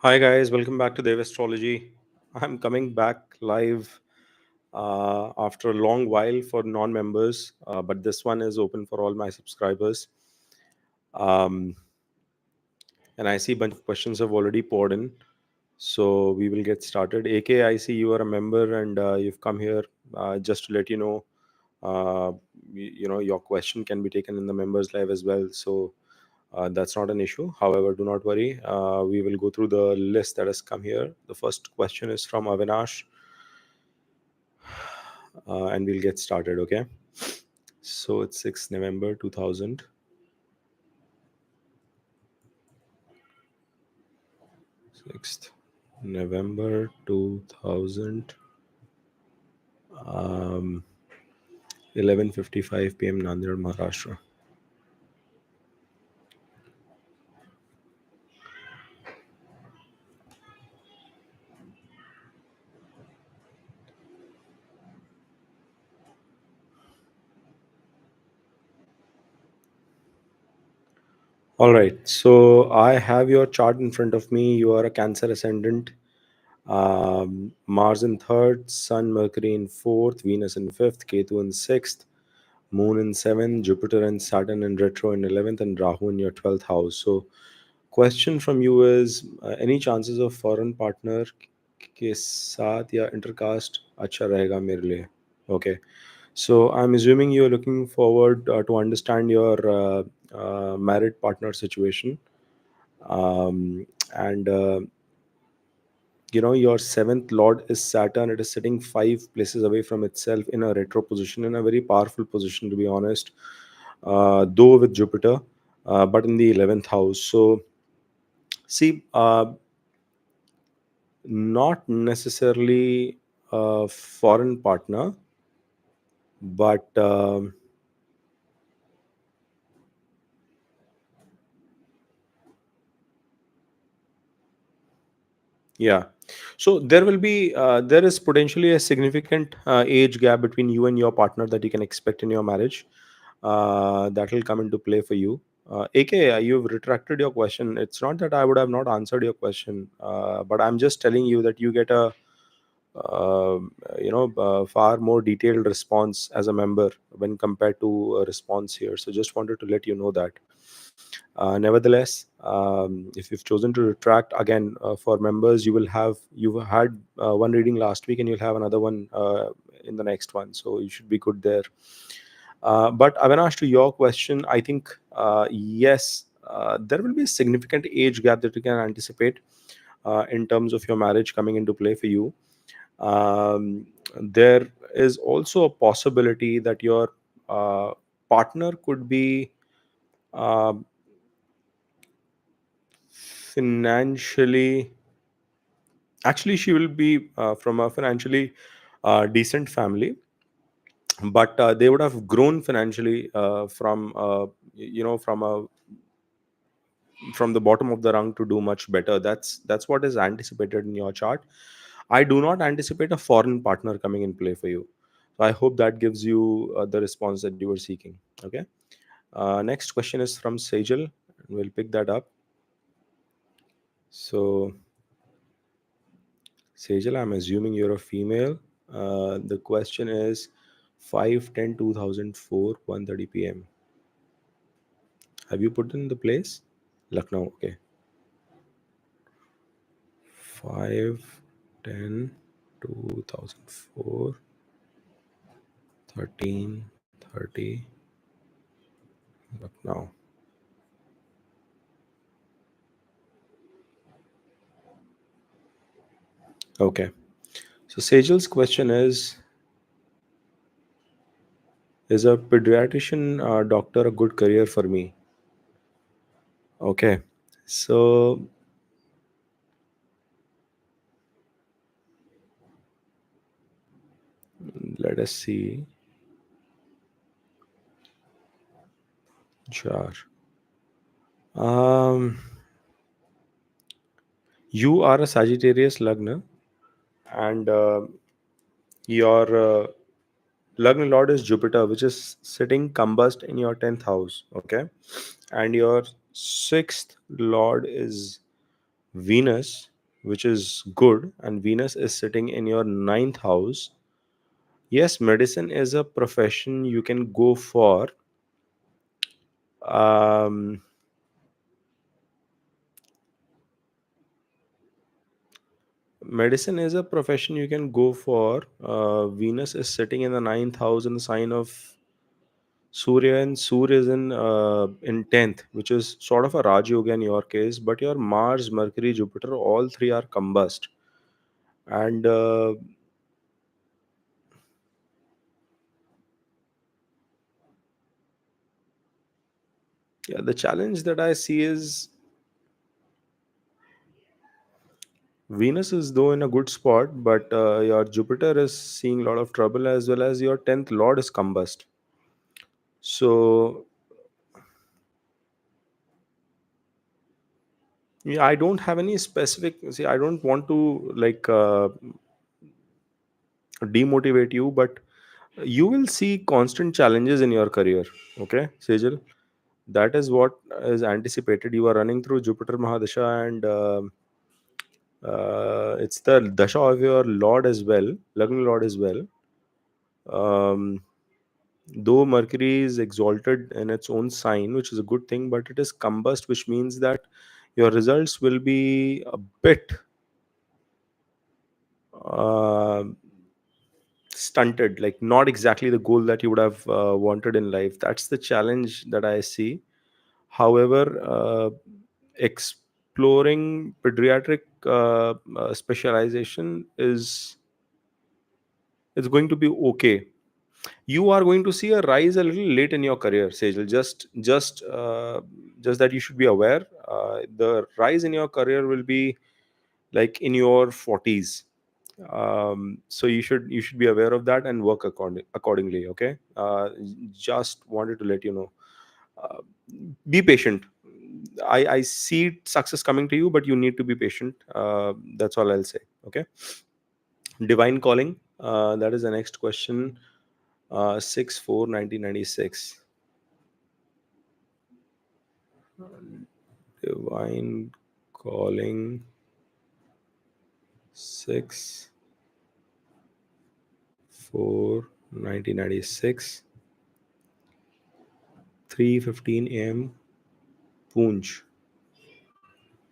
Hi guys, welcome back to Devastrology. I'm coming back live after a long while for non-members, but this one is open for all my subscribers. Um, and I see a bunch of questions have already poured in, so we will get started. AK, I see you are a member and you've come here just to let you know. Uh, your question can be taken in the members live as well. So that's not an issue. However, do not worry. We will go through the list that has come here. The first question is from Avinash, and we'll get started. Okay. So it's 6th November 2000. 6th November 2000. 11:55 p.m. Nanded, Maharashtra. All right. So I have your chart in front of me. You are a Cancer ascendant. Mars in third, Sun, Mercury in fourth, Venus in fifth, Ketu in sixth, Moon in seventh, Jupiter and Saturn in retro in 11th, and Rahu in your 12th house. So, question from you is any chances of foreign partner के साथ या intercaste अच्छा रहेगा मेरे लिए? Okay. So I'm assuming you're looking forward to understand your married partner situation, and your seventh lord is Saturn. It is sitting 5 places away from itself in a retro position, in a very powerful position, to be honest. Though with Jupiter, but in the 11th house. So see, not necessarily a foreign partner, but yeah. So there is potentially a significant age gap between you and your partner that you can expect in your marriage. That will come into play for you. AK, you've retracted your question. It's not that I would have not answered your question, but I'm just telling you that you get a far more detailed response as a member when compared to a response here. So just wanted to let you know that. Nevertheless, if you've chosen to retract again, for members, you've had one reading last week and you'll have another one in the next one, so you should be good there. But Avinash, to your question, I think yes, there will be a significant age gap that you can anticipate in terms of your marriage coming into play for you. There is also a possibility that your partner could be uh, financially, actually she will be from a financially decent family, but they would have grown financially from the bottom of the rung to do much better. That's what is anticipated in your chart. I do not anticipate a foreign partner coming in play for you. So I hope that gives you the response that you were seeking. Okay. Next question is from Sejal. We'll pick that up. So Sejal, I'm assuming you're a female. The question is 5/10/2004, 1:30 p.m. Have you put in the place? Lucknow. Okay. 5/10/2004, 13:30 Lucknow. Okay. So Sejal's question is a pediatrician doctor a good career for me? Okay. So let us see. Sure. Um, you are a Sagittarius Lagna, and your Lagna Lord is Jupiter, which is sitting combust in your 10th house. Okay. And your 6th Lord is Venus, which is good, and Venus is sitting in your ninth house. Yes, medicine is a profession you can go for. Um, Medicine is a profession you can go for. Venus is sitting in the ninth house in the sign of Surya, and Surya is in 10th, which is sort of a Raj Yoga in your case. But your Mars, Mercury, Jupiter, all three are combust. And yeah, the challenge that I see is Venus is though in a good spot, but your Jupiter is seeing a lot of trouble, as well as your 10th Lord is combust. So yeah, I don't have any specific. See, I don't want to like demotivate you, but you will see constant challenges in your career. Okay, Sejal, that is what is anticipated. You are running through Jupiter Mahadasha, and it's the dasha of your Lord as well, Lagna Lord as well. Um, though Mercury is exalted in its own sign, which is a good thing, but it is combust, which means that your results will be a bit uh, stunted, like not exactly the goal that you would have wanted in life. That's the challenge that I see. However, exploring pediatric specialization is going to be okay. You are going to see a rise a little late in your career, Sejal. Just that you should be aware. The rise in your career will be like in your 40s. So you should be aware of that and work accordingly. Okay. Just wanted to let you know. Uh, be patient. I see success coming to you, but you need to be patient. That's all I'll say. Okay. Divine calling. That is the next question. 6/4/1996. Divine calling. 6/4/1996. 3:15 a.m. Poonch.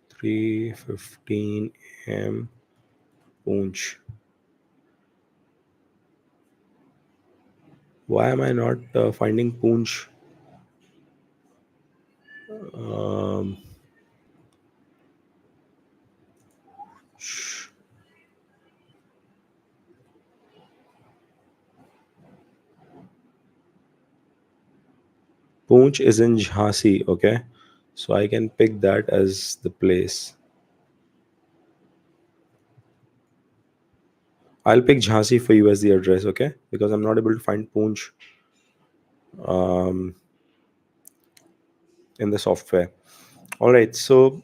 3:15 a.m. Poonch. Why am I not finding Poonch? Um, sh- Poonch is in Jhansi. Okay, so I can pick that as the place. I'll pick Jhansi for you as the address. Okay, because I'm not able to find Poonch um, in the software. All right, so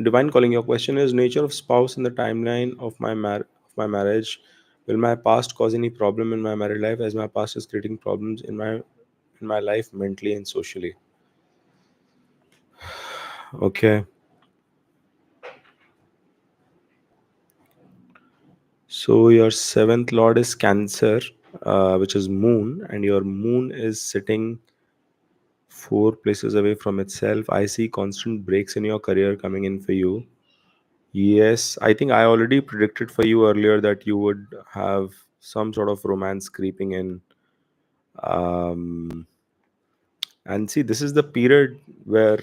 divine calling. Your question is nature of spouse in the timeline of my marriage. Will my past cause any problem in my married life, as my past is creating problems in my life mentally and socially? Okay, so your seventh lord is Cancer, which is Moon, and your Moon is sitting 4 places away from itself. I see constant breaks in your career coming in for you. Yes, I think I already predicted for you earlier that you would have some sort of romance creeping in. Um, and see, this is the period where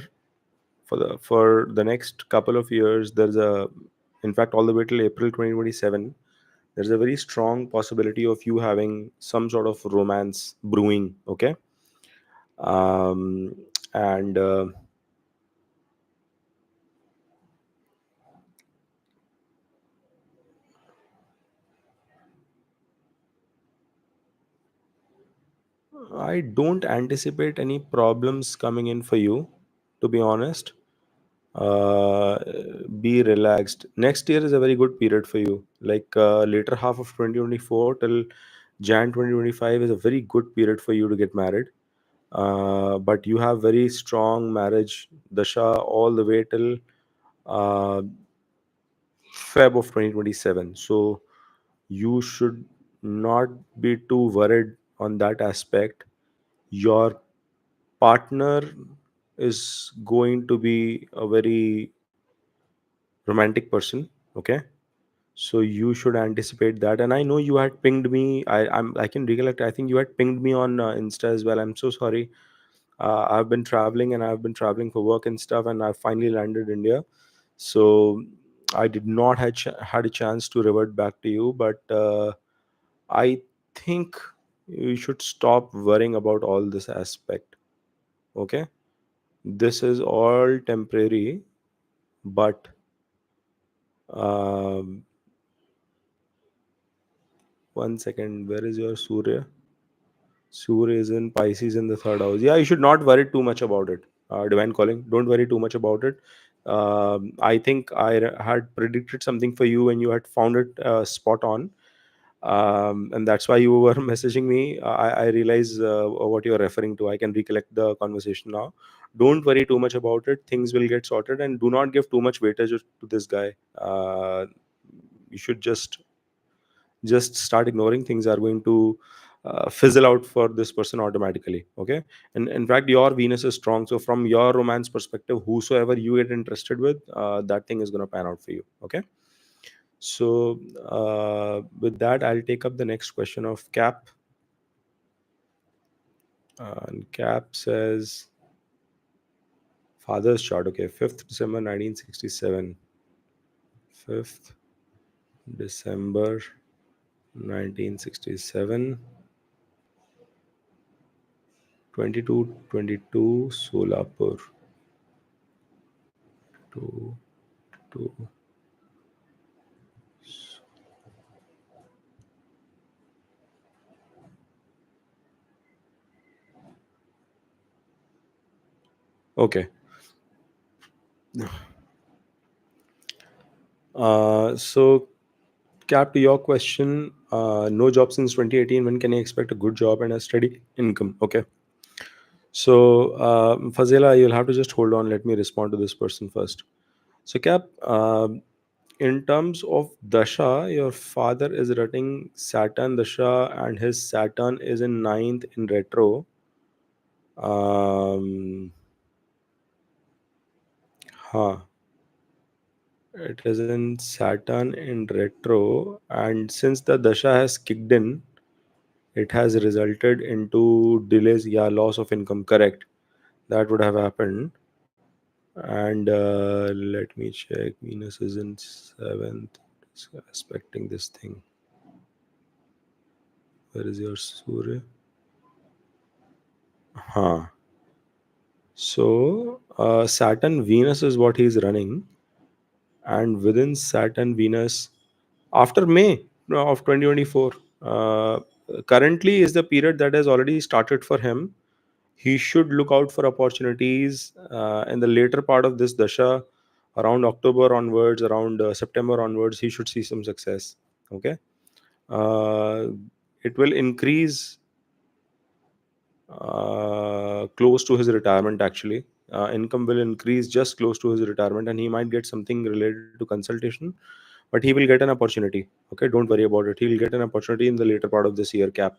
for the next couple of years, in fact, all the way till April 2027, there's a very strong possibility of you having some sort of romance brewing. Okay, um, and I don't anticipate any problems coming in for you, to be honest. uh, be relaxed. Next year is a very good period for you. Like later half of 2024 till Jan 2025 is a very good period for you to get married. But you have very strong marriage dasha all the way till uh, Feb of 2027. So you should not be too worried on that aspect. Your partner is going to be a very romantic person. Okay, so you should anticipate that. And I know you had pinged me. I can recollect, I think you had pinged me on Insta as well. I'm so sorry. I've been traveling, and I've been traveling for work and stuff, and I finally landed India. So I did not had a chance to revert back to you, but I think you should stop worrying about all this aspect. Okay, this is all temporary, but um, one second, where is your Surya? Surya is in Pisces in the third house. Yeah, you should not worry too much about it. Divine calling. Don't worry too much about it. I think had predicted something for you, and you had found it spot on. And that's why you were messaging me. I realize what you're referring to. I can recollect the conversation now. Don't worry too much about it. Things will get sorted, and do not give too much weightage to this guy. You should just start ignoring. Things are going to fizzle out for this person automatically. Okay, and in fact your Venus is strong, so from your romance perspective, whosoever you get interested with, that thing is going to pan out for you. Okay, so with that, I'll take up the next question of Cap. And Cap says father's chart. Okay, 5th December 1967. 5th December 1967. 2222 Solapur. 2 2. Okay. So, Cap, to your question, no job since 2018. When can I expect a good job and a steady income? Okay. So, Fazela, you'll have to just hold on. Let me respond to this person first. So, Cap, in terms of Dasha, your father is running Saturn Dasha, and his Saturn is in ninth in retro. Huh. It is in Saturn in retro, and since the Dasha has kicked in, it has resulted into delays. Yeah, loss of income. Correct. That would have happened. And let me check. Venus is in seventh. It's aspecting this thing. Where is your Surya? Huh. So Saturn Venus is what he's running, and within Saturn Venus, after May of 2024, currently is the period that has already started for him. He should look out for opportunities in the later part of this dasha, around October onwards, around September onwards. He should see some success. Okay, uh, it will increase close to his retirement. Actually, income will increase just close to his retirement, and he might get something related to consultation, but he will get an opportunity. Okay, don't worry about it. He'll get an opportunity in the later part of this year, Cap.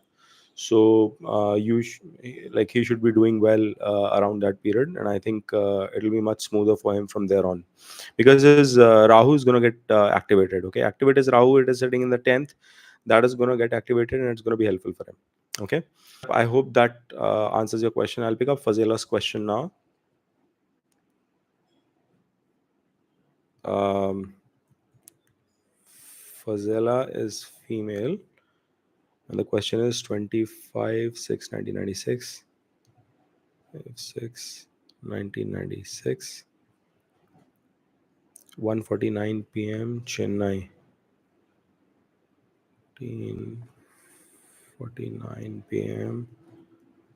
So like he should be doing well around that period, and I think it'll be much smoother for him from there on, because his Rahu is going to get activated. Okay, activate his Rahu. It is sitting in the 10th. That is going to get activated, and it's going to be helpful for him. Okay, I hope that answers your question. I'll pick up Fazela's question now. um, Fazela is female, and the question is 25 6 1996. 6 1996. 1:49 p.m. Chennai. 1:49 p.m.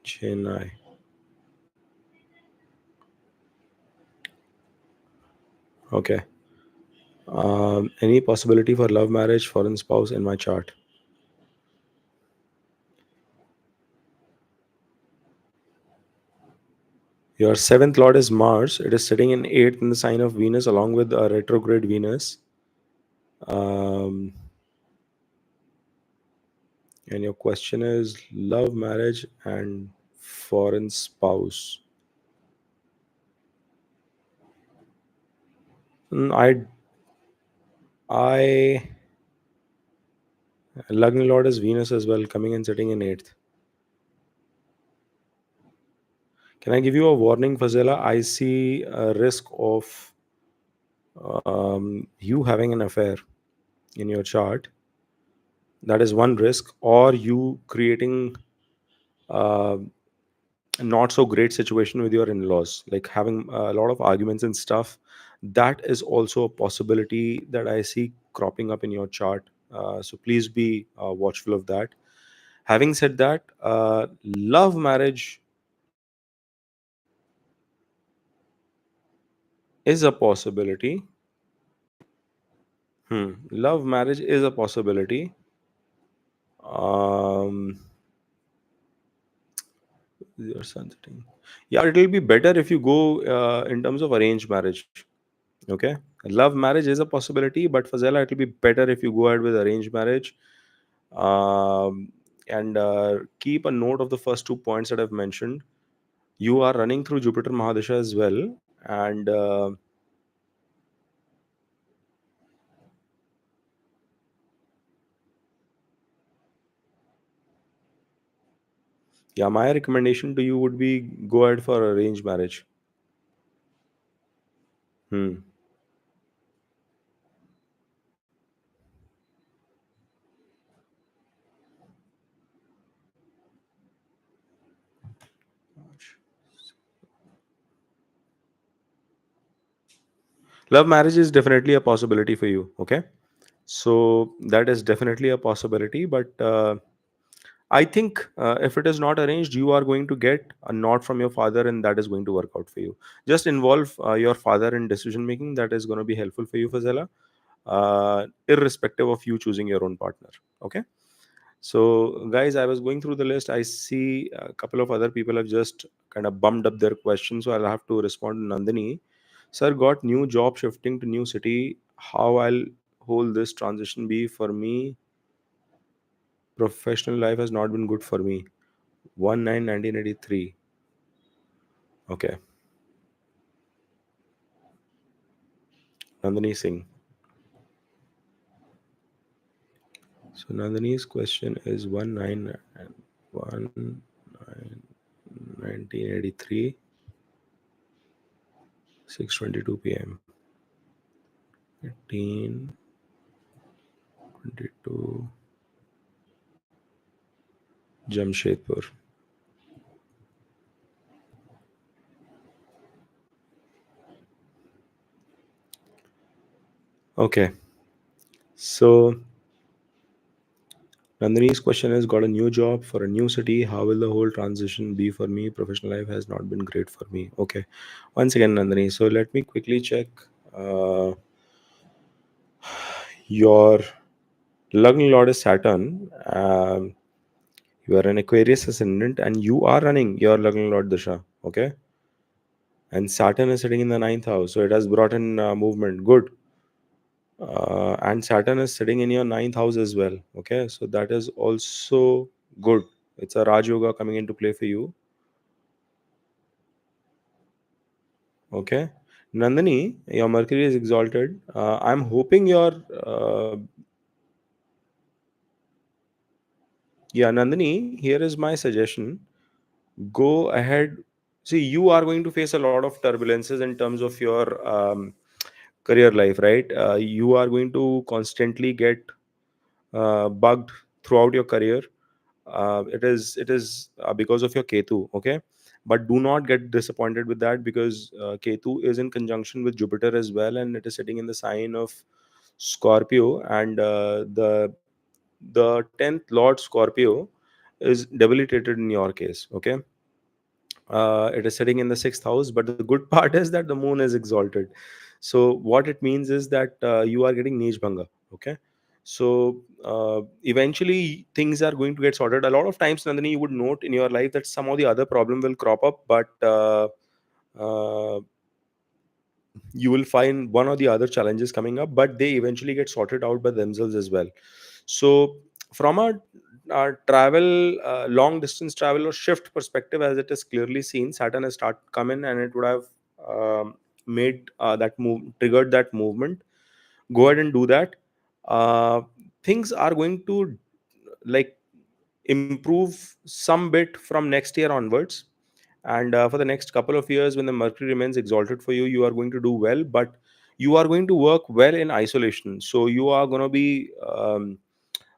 Chennai. Okay. Any possibility for love marriage, foreign spouse in my chart? Your seventh lord is Mars. It is sitting in eighth in the sign of Venus, along with a retrograde Venus. Um, and your question is love, marriage, and foreign spouse. Mm, I Lagna Lord is Venus as well, coming and sitting in eighth. Can I give you a warning, Fazela? I see a risk of you having an affair in your chart. That is one risk, or you creating uh, a not so great situation with your in-laws, like having a lot of arguments and stuff. That is also a possibility that I see cropping up in your chart. So please be watchful of that. Having said that, love marriage is a possibility. Love marriage is a possibility. Um, your son's thing. Yeah, it will be better if you go in terms of arranged marriage. Okay, love marriage is a possibility, but Fazela, it will be better if you go ahead with arranged marriage. And keep a note of the first 2 points that I've mentioned. You are running through Jupiter Mahadasha as well, and yeah, my recommendation to you would be go ahead for arranged marriage. Hmm. Love marriage is definitely a possibility for you. Okay, so that is definitely a possibility, but I think if it is not arranged, you are going to get a nod from your father, and that is going to work out for you. Just involve your father in decision making. That is going to be helpful for you, Fazela, irrespective of you choosing your own partner. Okay. So, guys, I was going through the list. I see a couple of other people have just kind of bumped up their questions, so I'll have to respond to Nandini. Sir, got new job shifting to new city. How I'll hold this transition be for me? Professional life has not been good for me. 1/9/1983. Okay. Nandini Singh. So Nandini's question is 1/9/1983, 6:22 p.m. 18:22 Jamshedpur. Okay. So Nandini's question is got a new job for a new city. How will the whole transition be for me? Professional life has not been great for me. Okay. Once again, Nandini. So let me quickly check uh, your Lagna Lord is Saturn. You are an Aquarius ascendant and you are running your Lagna Lord Dasha. Okay. And Saturn is sitting in the ninth house. So it has brought in movement. Good. And Saturn is sitting in your ninth house as well. Okay. So that is also good. It's a Raj Yoga coming into play for you. Okay. Nandini, your Mercury is exalted. I'm hoping your. Yeah, Nandini, here is my suggestion. Go ahead. See, you are going to face a lot of turbulences in terms of your career life, right? You are going to constantly get bugged throughout your career. It is because of your Ketu, okay? But do not get disappointed with that, because Ketu is in conjunction with Jupiter as well, and it is sitting in the sign of Scorpio, and the 10th Lord Scorpio is debilitated in your case, okay? It is sitting in the sixth house, but the good part is that the moon is exalted. So what it means is that you are getting Nij Bhanga. Okay. So eventually things are going to get sorted. A lot of times, Nandini, you would note in your life that some of the other problem will crop up, but uh, You will find one or the other challenges coming up, but they eventually get sorted out by themselves as well. So from a travel, long distance travel or shift perspective, as it is clearly seen, Saturn has start come in, and it would have made that move, triggered that movement. Go ahead and do that. uh, Things are going to like improve some bit from next year onwards. And for the next couple of years, when the Mercury remains exalted for you, you are going to do well, but you are going to work well in isolation. So you are going to be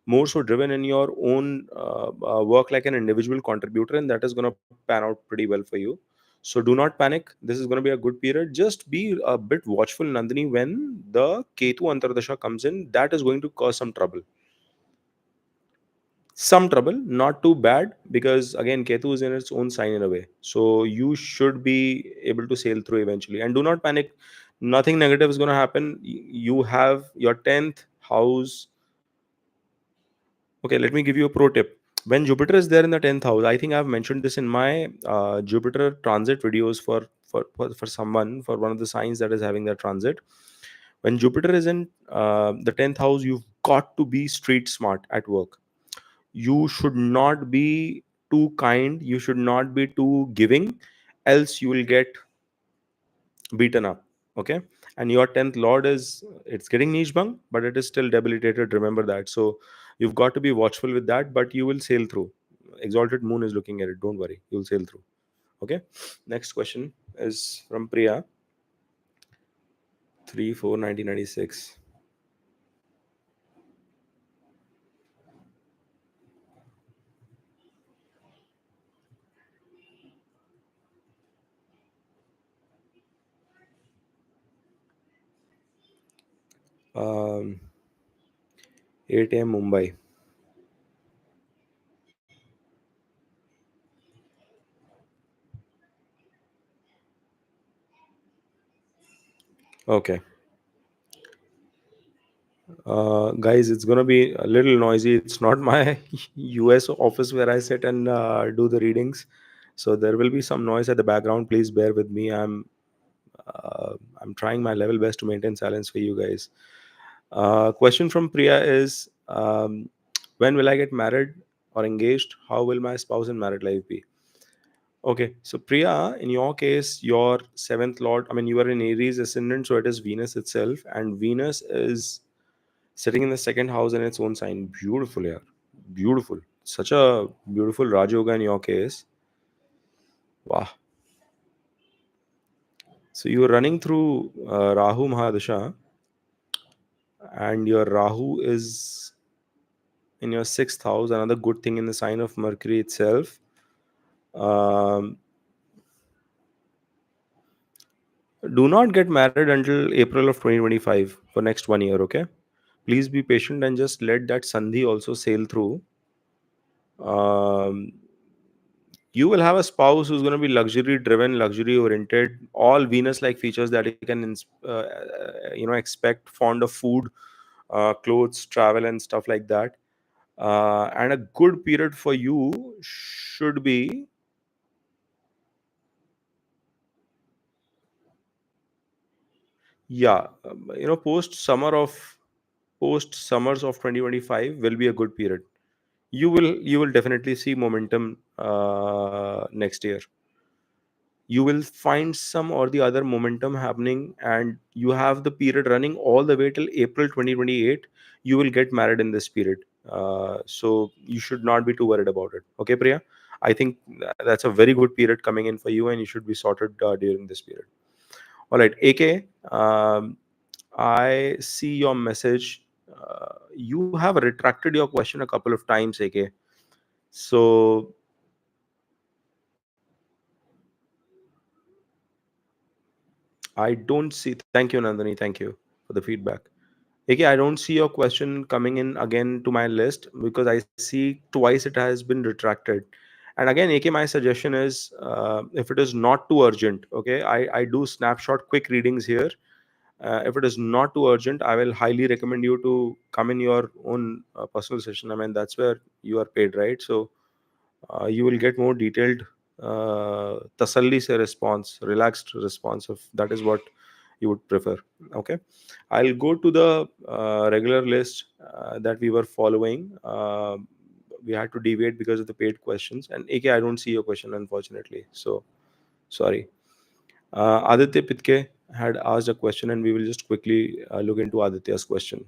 more so driven in your own work like an individual contributor, and that is going to pan out pretty well for you. So do not panic. This is going to be a good period. Just be a bit watchful, Nandini, when the Ketu Antardasha comes in. That is going to cause some trouble. Some trouble, not too bad, because again, Ketu is in its own sign in a way. So you should be able to sail through eventually. And do not panic. Nothing negative is going to happen. You have your 10th house. Okay, let me give you a pro tip. When Jupiter is there in the 10th house, I think I've mentioned this in my Jupiter transit videos for someone, for one of the signs that is having that transit. When Jupiter is in the 10th house, you've got to be street smart at work. You should not be too kind, you should not be too giving, else you will get beaten up. Okay. And your 10th lord is, it's getting niche bung, but it is still debilitated, remember that. So you've got to be watchful with that, but you will sail through. Exalted moon is looking at it, don't worry, you'll sail through. Okay. Next question is from Priya. 3 4 1996. um 8 a.m. Mumbai. Okay. Guys, it's gonna be a little noisy. It's not my US office where I sit and do the readings, so there will be some noise at the background. Please bear with me. I'm trying my level best to maintain silence for you guys. Question from Priya is, when will I get married or engaged? How will my spouse and married life be? Okay, so Priya, in your case, your seventh lord, I mean, you are in Aries ascendant, so it is Venus itself, and Venus is sitting in the second house in its own sign. Beautiful, yeah. Beautiful. Such a beautiful Raj Yoga in your case. Wow. So you're running through Rahu Mahadasha, and your Rahu is in your sixth house. Another good thing in the sign of Mercury itself. Um, do not get married until April of 2025 for next 1 year, okay? Please be patient and just let that Sandhi also sail through. Um, you will have a spouse who's going to be luxury driven, luxury oriented, all Venus like features that you can expect, fond of food, clothes, travel, and stuff like that. And a good period for you should be, yeah, post summers of 2025 will be a good period. You will definitely see momentum next year. You will find some or the other momentum happening, and you have the period running all the way till April 2028. You will get married in this period. So you should not be too worried about it. Okay, Priya? I think that's a very good period coming in for you, and you should be sorted during this period. All right, AK, I see your message. You have retracted your question a couple of times, AK. So I don't see. Thank you, Nandini. Thank you for the feedback. Okay, I don't see your question coming in again to my list because I see twice it has been retracted. And again, AK, my suggestion is, if it is not too urgent, okay, I do snapshot quick readings here. If it is not too urgent, I will highly recommend you to come in your own personal session. I mean, that's where you are paid, right? So you will get more detailed tasalli se response, relaxed response. Of that is what you would prefer. Okay, I'll go to the regular list that we were following. We had to deviate because of the paid questions, and AK, I don't see your question, unfortunately, so sorry. Aditya Pitke had asked a question, and we will just quickly look into Aditya's question.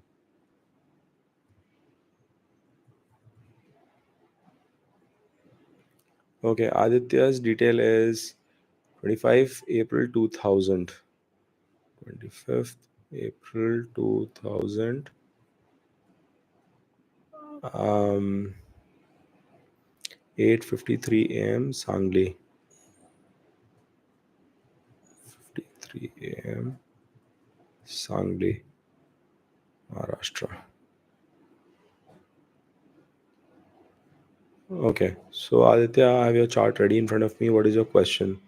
Okay, Aditya's detail is 25 April 2000. 25th April 2000. 8:53 a.m. Sangli. 53 a.m. Sangli, Maharashtra. Okay, so Aditya, I have your chart ready in front of me. What is your question?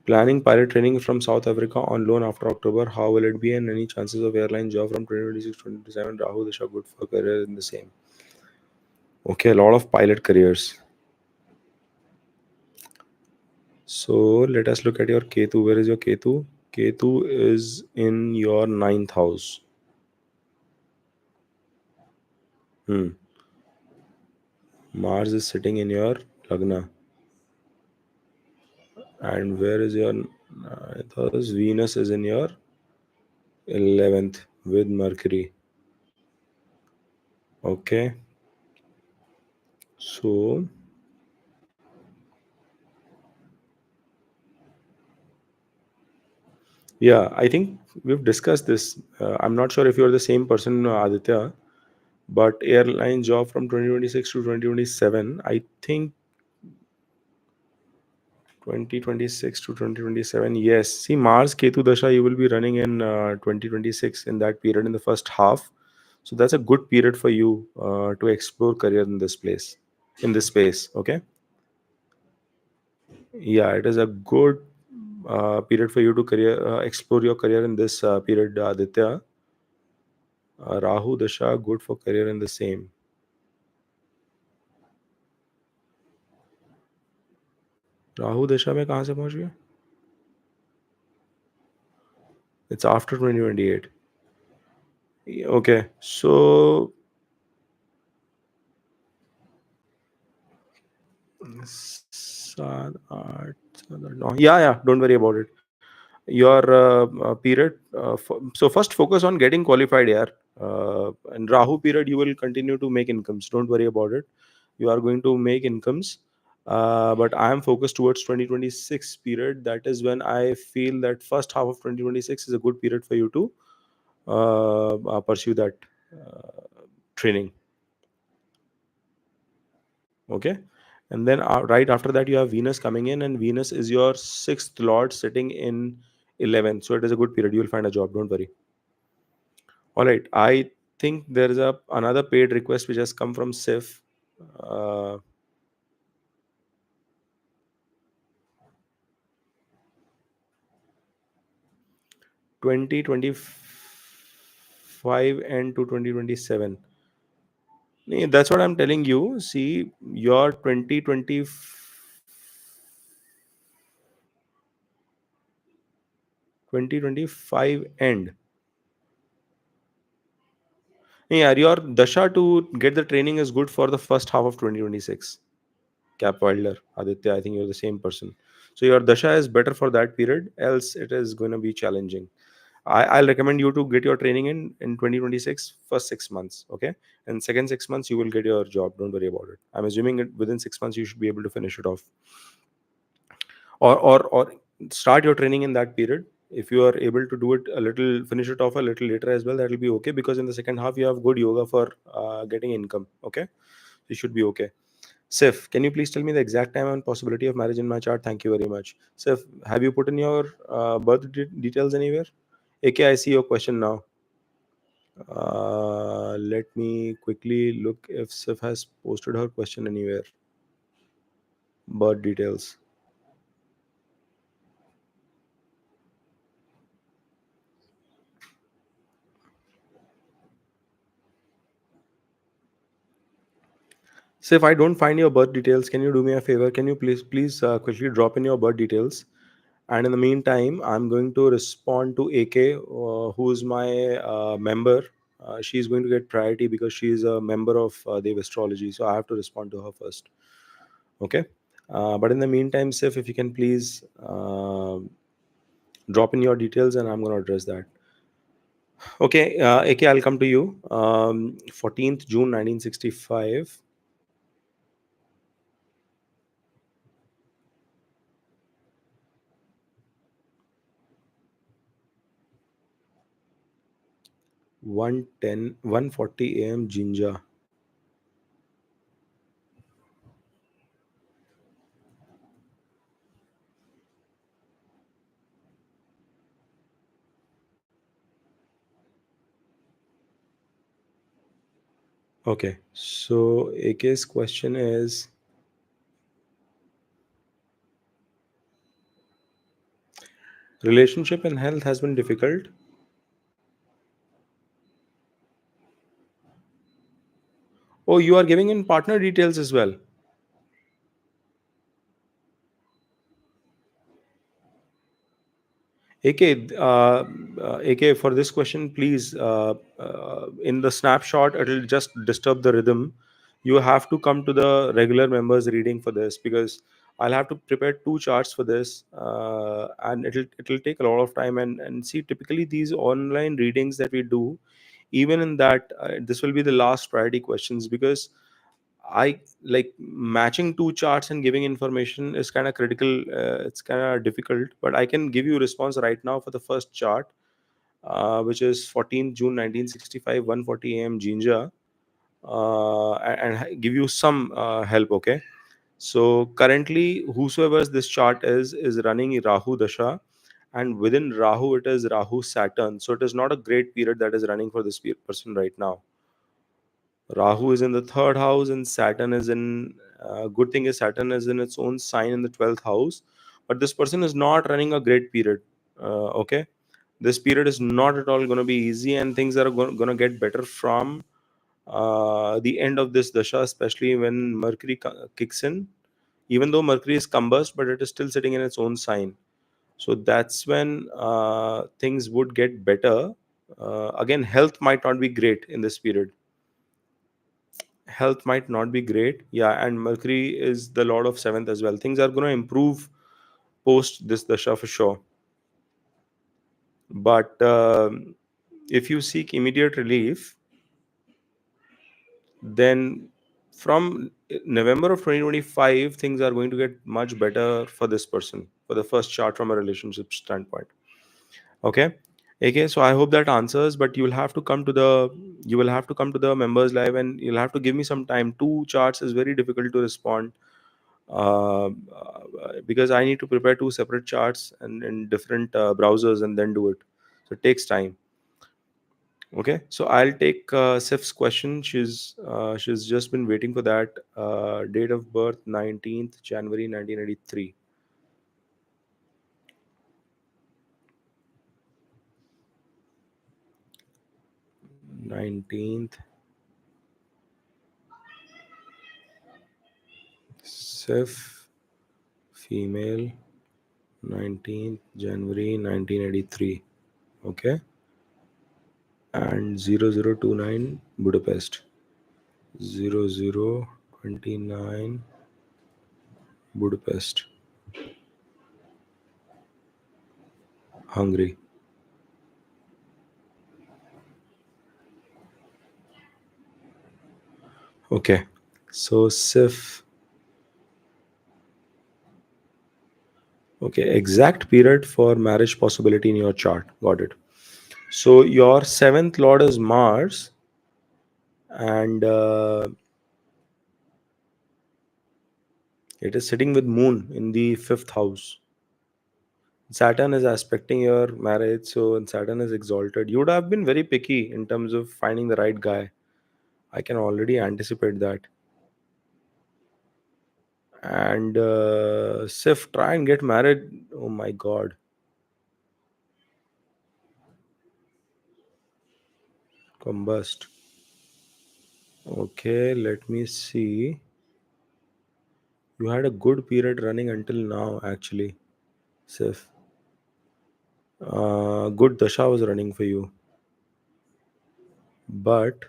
Planning pilot training from South Africa on loan after October. How will it be, and any chances of airline job from 2026 2027? Rahu Dasha good for career in the same. Okay, a lot of pilot careers. So let us look at your Ketu. Where is your Ketu? Ketu is in your ninth house. Mars is sitting in your Lagna. And where is your ninth house? Venus is in your 11th with Mercury. Okay. So yeah, I think we've discussed this. I'm not sure if you're the same person, Aditya, but airline job from 2026 to 2027. I think 2026 to 2027. Yes. See, Mars Ketu Dasha, you will be running in 2026 in that period in the first half. So that's a good period for you to explore career in this place, in this space. Okay. Yeah, it is a good period for you to career explore your career in this period, Aditya. Rahu Dasha, good for career in the same. Rahu दशा में कहाँ से पहुंच गया? It's after 2028. Okay, so 7, 8, 7, 9. Yeah, don't worry about it. Your period. So first focus on getting qualified here. And Rahu period, you will continue to make incomes. Don't worry about it. You are going to make incomes. But I am focused towards 2026 period. That is when I feel that first half of 2026 is a good period for you to pursue that training. Okay, and then right after that you have Venus coming in, and Venus is your sixth lord sitting in 11th, so it is a good period. You will find a job, don't worry. All right, I think there is a another paid request which has come from Sif. uh, 2025 and to 2027. That's what I'm telling you. See, your 2020 2025 end. Yeah, your dasha to get the training is good for the first half of 2026. Cap Wilder, Aditya, I think you're the same person. So your dasha is better for that period, else it is going to be challenging. I'll recommend you to get your training in 2026, first 6 months, okay? And second 6 months, you will get your job. Don't worry about it. I'm assuming it within 6 months, you should be able to finish it off. Or start your training in that period. If you are able to do it a little, finish it off a little later as well, that will be okay, because in the second half, you have good yoga for getting income, okay? You should be okay. Sif, can you please tell me the exact time and possibility of marriage in my chart? Thank you very much. Sif, have you put in your birth details anywhere? AK, I see your question now. Let me quickly look if Sif has posted her question anywhere. Birth details. Sif, I don't find your birth details. Can you do me a favor? Can you please quickly drop in your birth details? And in the meantime, I'm going to respond to AK, who is my member. She's going to get priority because she is a member of Devastrology. So I have to respond to her first. Okay. But in the meantime, Sif, if you can please drop in your details and I'm going to address that. Okay. AK, I'll come to you. 14th June 1965. 1:40 a.m. Jinja. Okay. So AK's question is, relationship and health has been difficult. Oh, you are giving in partner details as well. AK, AK, for this question, please, in the snapshot, it'll just disturb the rhythm. You have to come to the regular members reading for this because I'll have to prepare two charts for this, and it'll take a lot of time. And see, typically these online readings that we do, even in that, this will be the last priority questions because I like matching two charts and giving information is kind of critical. It's kind of difficult, but I can give you a response right now for the first chart, which is 14th June 1965, 1:40 a.m. Jinja, and give you some help. Okay, so currently, whosoever this chart is running Rahu Dasha, and within Rahu it is Rahu Saturn. So it is not a great period that is running for this person right now. Rahu is in the third house and Saturn is in. Good thing is Saturn is in its own sign in the 12th house, but this person is not running a great period. Okay, this period is not at all going to be easy, and things are going to get better from the end of this dasha, especially when Mercury kicks in. Even though Mercury is combust, but it is still sitting in its own sign. So that's when things would get better. Again, health might not be great in this period. Health might not be great. Yeah, and Mercury is the lord of seventh as well. Things are going to improve post this dasha for sure. But if you seek immediate relief, then from November of 2025, things are going to get much better for this person, for the first chart from a relationship standpoint. Okay. Okay, so I hope that answers, but you will have to come to the members live and you'll have to give me some time. Two charts is very difficult to respond, because I need to prepare two separate charts and in different browsers and then do it. So it takes time. Okay, so I'll take Sif's question. She's just been waiting for that. Date of birth 19th January 1983. 19th Sif, female, 19th January 1983. Okay, and 0029 Budapest. 0029 Budapest, Hungary. Okay, so Sif. Okay, exact period for marriage possibility in your chart. Got it. So your seventh lord is Mars, and it is sitting with Moon in the fifth house. Saturn is aspecting your marriage, so Saturn is exalted. You would have been very picky in terms of finding the right guy. I can already anticipate that. And Sif, try and get married. Oh my God, combust. Okay, let me see. You had a good period running until now, actually, Sif. Good dasha was running for you, but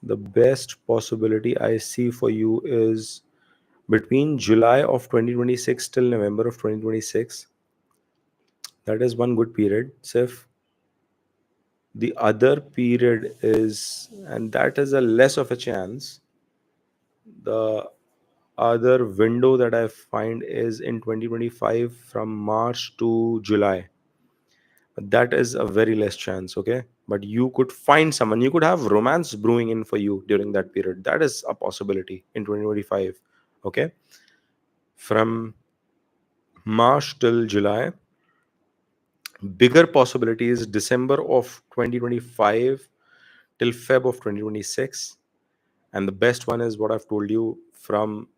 the best possibility I see for you is between July of 2026 till November of 2026. That is one good period. Sif, the other period is, and that is a less of a chance. The other window that I find is in 2025 from March to July. But that is a very less chance, okay? But you could find someone, you could have romance brewing in for you during that period. That is a possibility in 2025, okay? From March till July. Bigger possibility is December of 2025 till Feb of 2026. And the best one is what I've told you from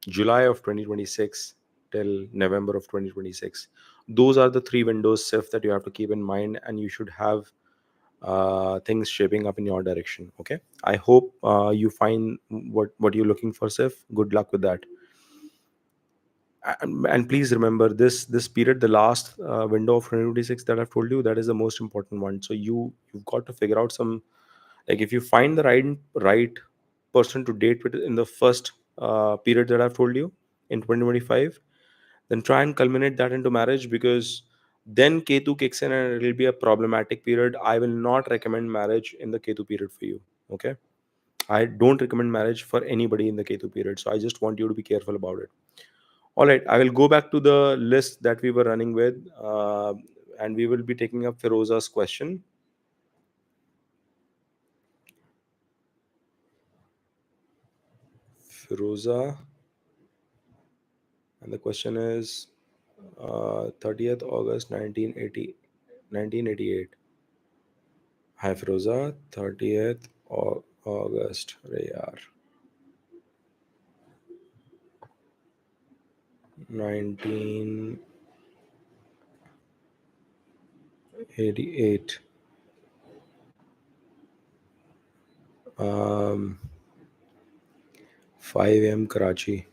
July of 2026 till November of 2026. Those are the three windows, Sif, that you have to keep in mind, and you should have things shaping up in your direction. Okay, I hope you find what you're looking for, Sif. Good luck with that. And please remember this period, the last window of 2026 that I've told you, that is the most important one. So you've got to figure out some, like, if you find the right person to date with in the first period that I've told you in 2025, then try and culminate that into marriage, because then Ketu kicks in and it will be a problematic period. I will not recommend marriage in the Ketu period for you. Okay, I don't recommend marriage for anybody in the Ketu period, so I just want you to be careful about it. All right, I will go back to the list that we were running with, and we will be taking up Feroza's question. Feroza, and the question is 30th August 1988. Hi Feroza, 30th August, अरे यार 1988. 5 a.m. Karachi.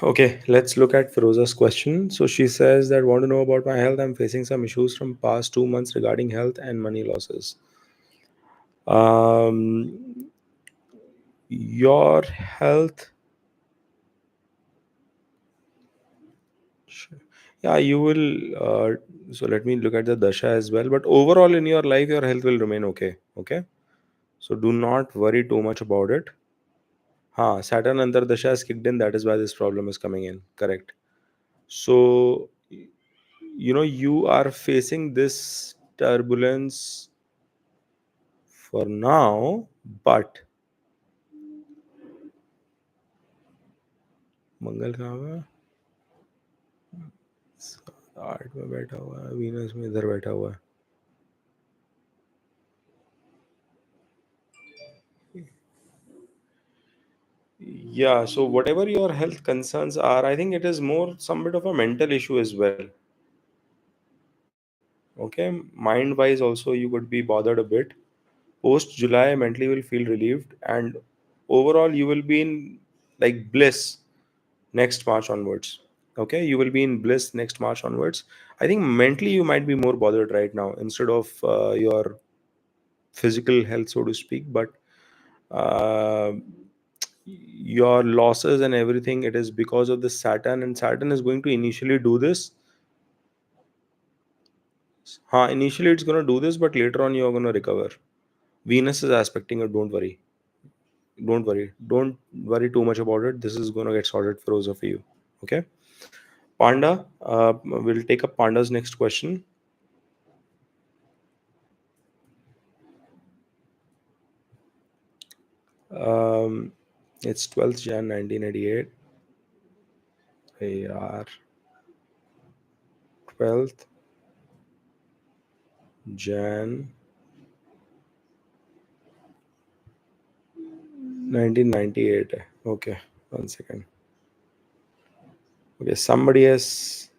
Okay, let's look at Feroza's question. So she says that, want to know about my health. I'm facing some issues from past 2 months regarding health and money losses. Um, your health, yeah, you will. So let me look at the dasha as well. But overall, in your life, your health will remain okay. Okay, so do not worry too much about it. Saturn under dasha has kicked in. That is why this problem is coming in. Correct. So you are facing this turbulence for now, but मंगल कहाँ हुआ है? आठ में बैठा हुआ है, Venus में इधर बैठा हुआ है. Yeah, so whatever your health concerns are, I think it is more some bit of a mental issue as well. Okay, mind wise also you could be bothered a bit. Post July, mentally will feel relieved, and overall you will be in like bliss next March onwards. Okay, you will be in bliss next March onwards. I think mentally you might be more bothered right now instead of your physical health, so to speak. But uh, your losses and everything, it is because of the Saturn, and Saturn is going to initially do this. Initially it's going to do this, but later on you're going to recover. Venus is aspecting it. Don't worry too much about it. This is going to get sorted for those of you. Okay, Panda, we'll take up Panda's next question. um, it's 12th Jan 1988. यार 12th Jan 1998 है. Okay, 1 second. Okay, somebody has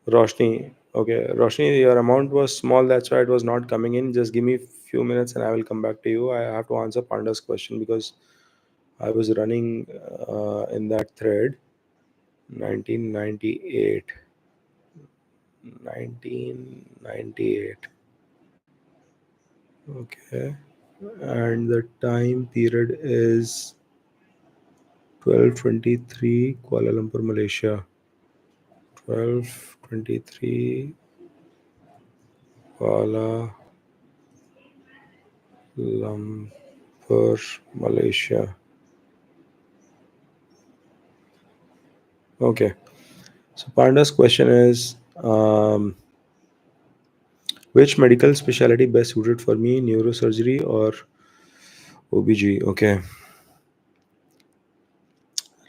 Roshni. Okay, Roshni, your amount was small, that's why it was not coming in. Just give me few minutes and I will come back to you. I have to answer Panda's question because I was running in that thread. 1998. 1998. Okay. And the time period is 12:23 Kuala Lumpur, Malaysia. 12:23 Kuala Lumpur, Malaysia. Okay. So Panda's question is, which medical specialty best suited for me, neurosurgery or OBG? Okay.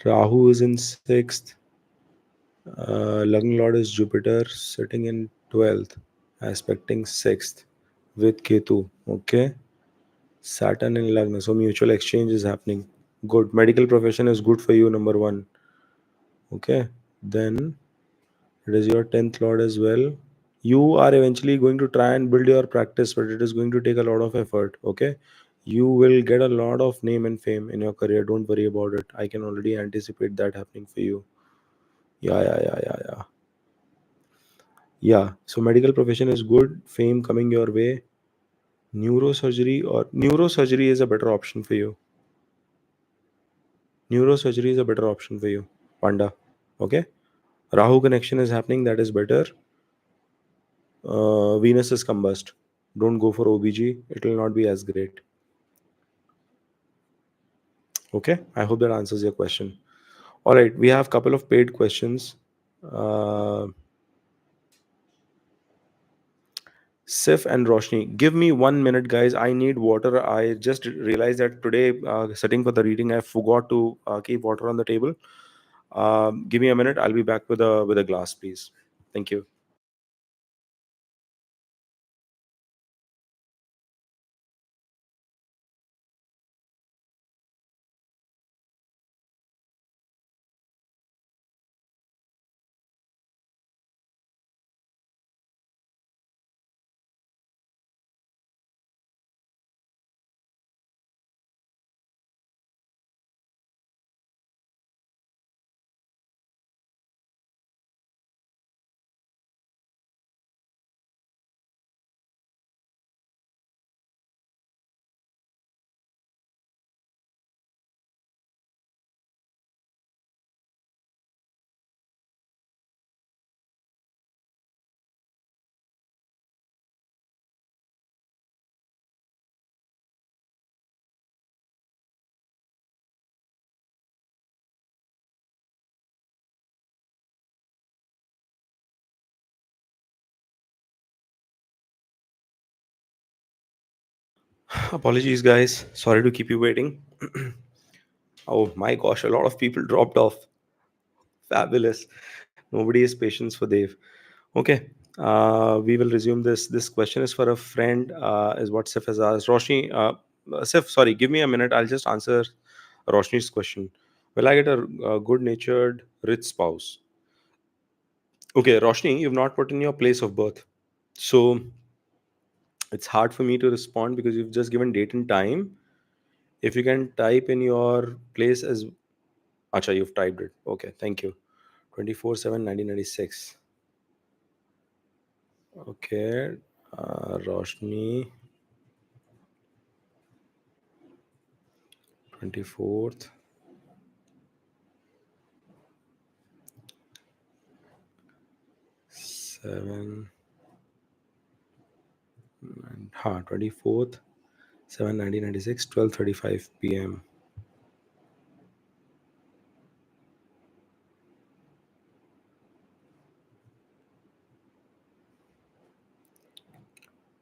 Rahu is in sixth. Lagna Lord is Jupiter sitting in 12th, aspecting 6th with Ketu. Okay. Saturn in Lagna. So mutual exchange is happening. Good. Medical profession is good for you, number one. Okay. Then it is your 10th Lord as well. You are eventually going to try and build your practice, but it is going to take a lot of effort. Okay. You will get a lot of name and fame in your career. Don't worry about it. I can already anticipate that happening for you. Yeah, yeah, yeah, yeah, yeah. Yeah, so medical profession is good, fame coming your way. Neurosurgery is a better option for you. Neurosurgery is a better option for you, Panda. Okay, Rahu connection is happening. That is better. Venus is combust. Don't go for OBG. It will not be as great. Okay, I hope that answers your question. All right, we have couple of paid questions. Uh, Sif and Roshni, give me 1 minute, guys. I need water. I just realized that today, sitting for the reading, I forgot to keep water on the table. Give me a minute. I'll be back with a glass, please. Thank you. Apologies, guys. Sorry to keep you waiting. Oh my gosh, a lot of people dropped off. Fabulous. Nobody is patience for Dev. Okay. We will resume this. This question is for a friend, is what Sif has asked. Roshni, Sif, sorry, give me a minute. I'll just answer Roshni's question. Will I get a good natured, rich spouse? Okay, Roshni, you've not put in your place of birth. So it's hard for me to respond because you've just given date and time. If you can type in your place as Acha, you've typed it. Okay, thank you. 24/7/1996. Okay, Roshni, 24th, 7, and 24th, 7, 1996, 12:35 p.m.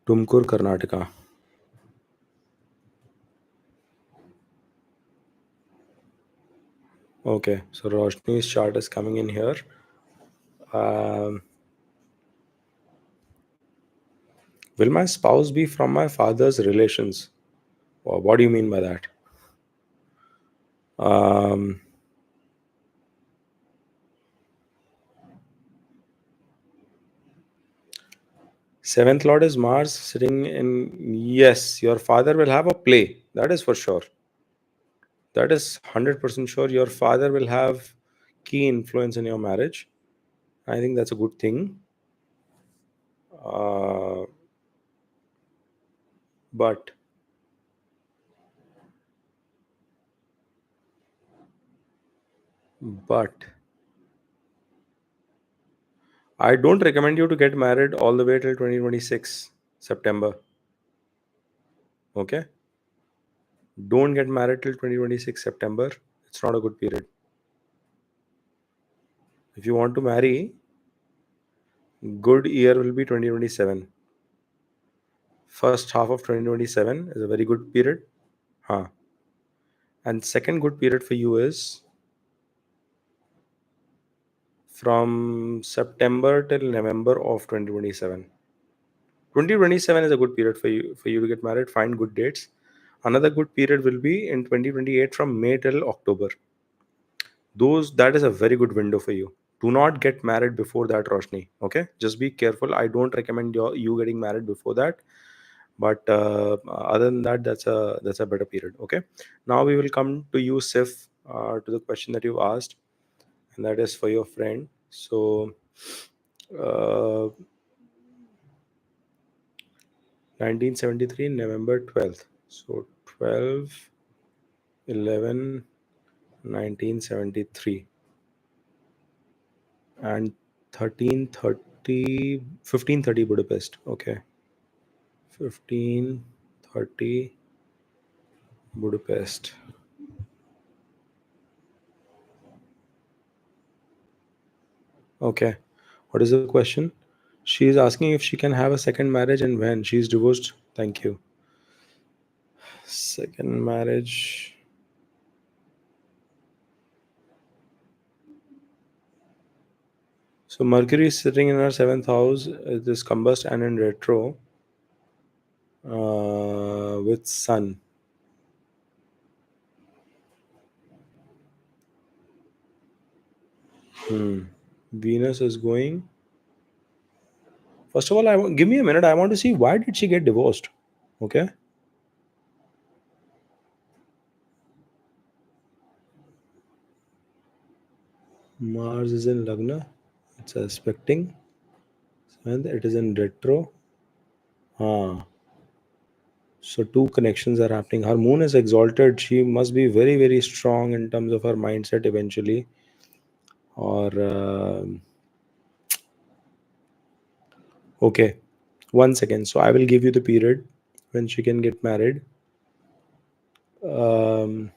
Tumkur, Karnataka. Okay, so Roshni's chart is coming in here. Um, will my spouse be from my father's relations? What do you mean by that? Um, Seventh lord is Mars sitting in. Yes, your father will have a play. That is for sure. That is 100% sure. Your father will have key influence in your marriage. I think that's a good thing. Uh, but but I don't recommend you to get married all the way till 2026 September. Okay, don't get married till 2026 September. It's not a good period. If you want to marry, good year will be 2027. First half of 2027 is a very good period. Huh. And second good period for you is from September till November of 2027. 2027 is a good period for you to get married. Find good dates. Another good period will be in 2028 from May till October. Those That is a very good window for you. Do not get married before that, Roshni. Okay, just be careful. I don't recommend you getting married before that. But other than that, that's a better period. Okay, now we will come to you, Sif, to the question that you asked, and that is for your friend. So, uh, 1973, November 12th. So 12, 11, 1973, and 1330, 1530 Budapest. Okay, 1530 Budapest. Okay, what is the question? She is asking if she can have a second marriage and when. She is divorced. Thank you. Second marriage. So Mercury is sitting in her seventh house. It is combust and in retro with Sun. Venus is going. First of all, give me a minute. I want to see why did she get divorced. Okay. Mars is in Lagna. It's aspecting. And it is in retro. Ah. So two connections are happening. Her moon is exalted. She must be very, very strong in terms of her mindset eventually. Or okay, 1 second. So I will give you the period when she can get married. Um,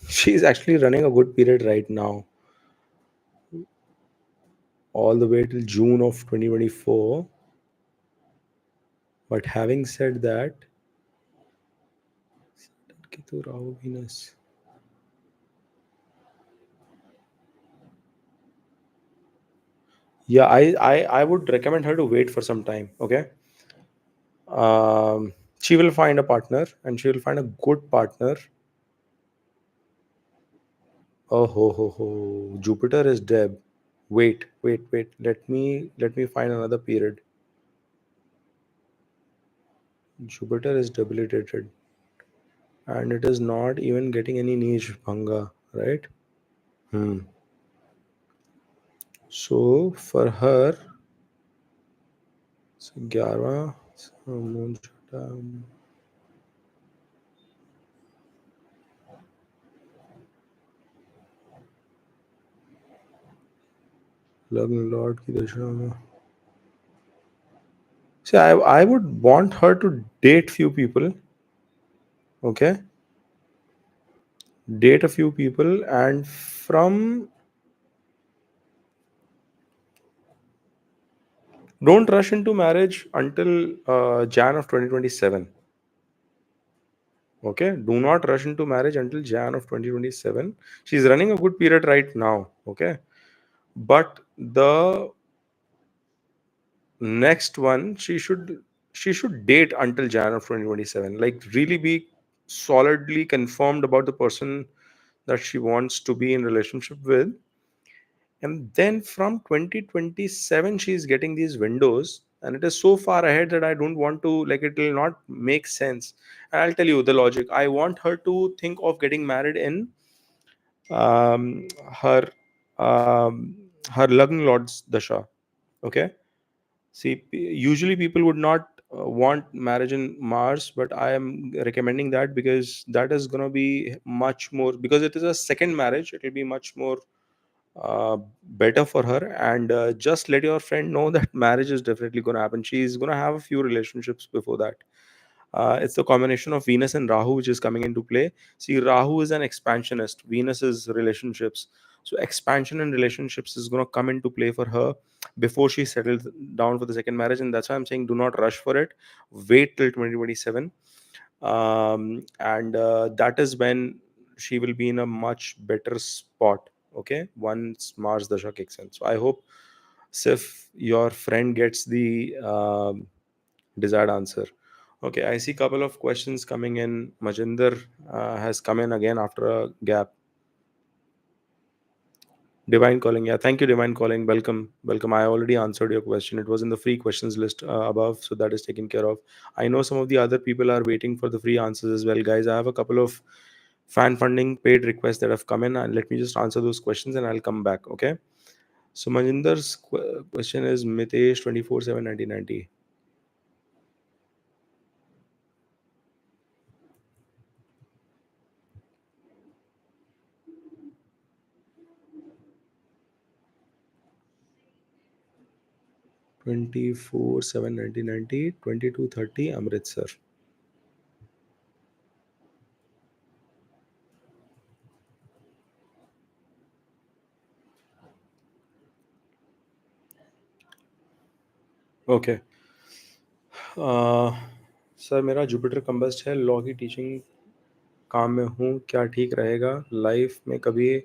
she's actually running a good period right now, all the way till June of 2024. But having said that, Ketu, Rahu, Venus. Yeah, I would recommend her to wait for some time. Okay. She will find a partner, and she will find a good partner. Oh ho. Jupiter is Deb. Wait. Let me find another period. Jupiter is debilitated, and it is not even getting any niche bhanga, right? Hmm. So for her, so 11, so moon Shata, लग्न Lord की दशा में. See, I would want her to date few people. Okay, date a few people, and from don't rush into marriage until Jan of 2027. Okay, do not rush into marriage until Jan of 2027. She's running a good period right now. Okay, but the next one she should date until Jan of 2027. Like really be solidly confirmed about the person that she wants to be in relationship with, And then from 2027 she's getting these windows, and it is so far ahead that I don't want to, like, it will not make sense. And I'll tell you the logic. I want her to think of getting married in um, her her Lagna Lord's Dasha. Okay. See, usually people would not want marriage in Mars, but I am recommending that because that is going to be much more, because it is a second marriage, it will be much more better for her. And just let your friend know that marriage is definitely going to happen. She's going to have a few relationships before that. It's the combination of Venus and Rahu which is coming into play. See, Rahu is an expansionist, Venus is relationships. So expansion and relationships is going to come into play for her before she settles down for the second marriage. And that's why I'm saying do not rush for it. Wait till 2027. And that is when she will be in a much better spot. Okay, once Mars Dasha kicks in. So I hope, Sif, your friend gets the desired answer. Okay, I see couple of questions coming in. Majinder has come in again after a gap. Divine calling, yeah. Thank you, Divine calling. Welcome, welcome. I already answered your question. It was in the free questions list above, so that is taken care of. I know some of the other people are waiting for the free answers as well, guys. I have a couple of fan funding paid requests that have come in, and let me just answer those questions, and I'll come back. Okay. So Majinder's question is Mitesh 24/7/1990. 24/7/1990, 22:30 Amritsar. Okay. Sir, मेरा Jupiter combust है, law की teaching काम में हूँ, क्या ठीक रहेगा? Life में कभी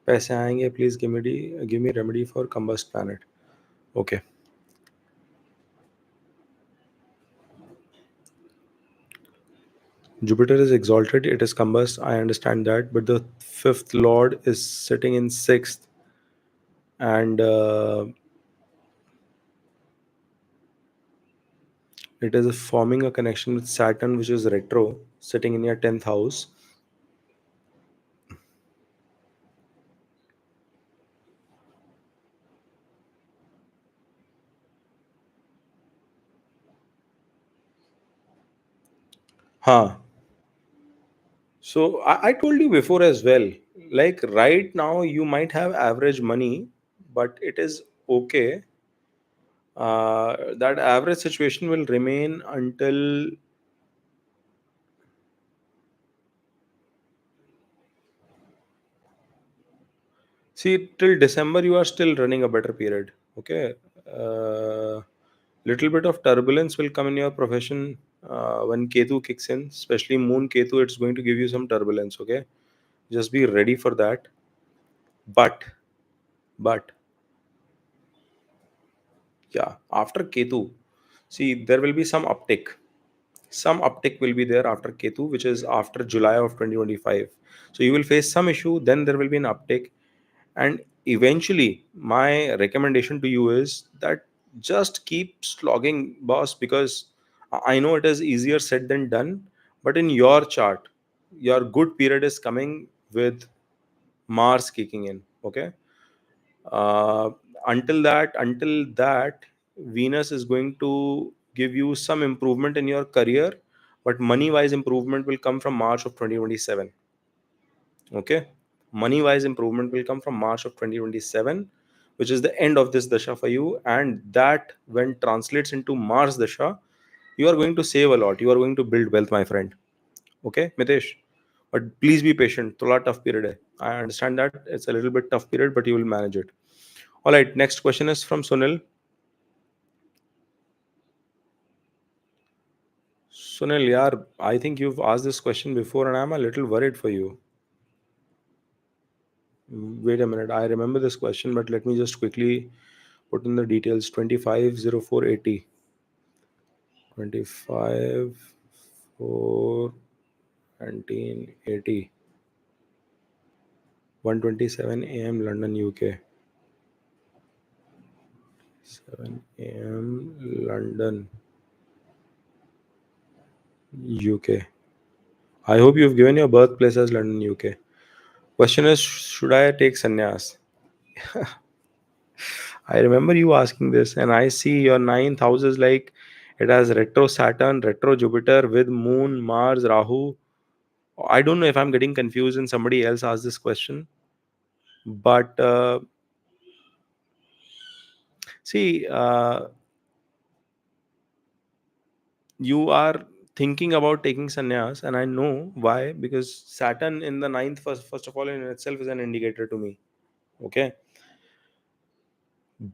पैसे आएंगे? Please give me remedy for combust planet. Okay. Jupiter is exalted, it is combust, I understand that, but the fifth lord is sitting in sixth, and it is forming a connection with Saturn, which is retro, sitting in your 10th house. Huh. So I told you before as well, like right now you might have average money, but it is okay. That average situation will remain until, see, till December you are still running a better period. Okay. Little bit of turbulence will come in your profession when Ketu kicks in, especially Moon Ketu. It's going to give you some turbulence. Okay, just be ready for that. But but yeah, after Ketu, see, there will be some uptick. Some uptick will be there after Ketu, which is after July of 2025. So you will face some issue, then there will be an uptick. And eventually, my recommendation to you is that just keep slogging, boss, because I know it is easier said than done. But in your chart, your good period is coming with Mars kicking in. Okay. uh, until that Venus is going to give you some improvement in your career, but money wise improvement will come from March of 2027. Okay, money wise improvement will come from March of 2027, which is the end of this dasha for you. And that, when translates into Mars dasha, you are going to save a lot, you are going to build wealth, my friend. Okay, Mitesh, but please be patient. Thoda tough period hai. I understand that it's a little bit tough period, but you will manage it. All right, next question is from Sunil. Sunil, yaar, I think you've asked this question before, and I'm a little worried for you. Wait a minute, I remember this question, but let me just quickly put in the details. 250480. 25 4 1980. 1:27 a.m. London, UK. 7 a.m. London, UK. I hope you've given your birthplace as London, UK. Question is, should I take sannyas? I remember you asking this, and I see your ninth house is like it has retro Saturn, retro Jupiter with Moon, Mars, Rahu. I don't know if I'm getting confused and somebody else asked this question, but see, you are thinking about taking sannyas, and I know why, because Saturn in the ninth, first of all, in itself is an indicator to me. Okay,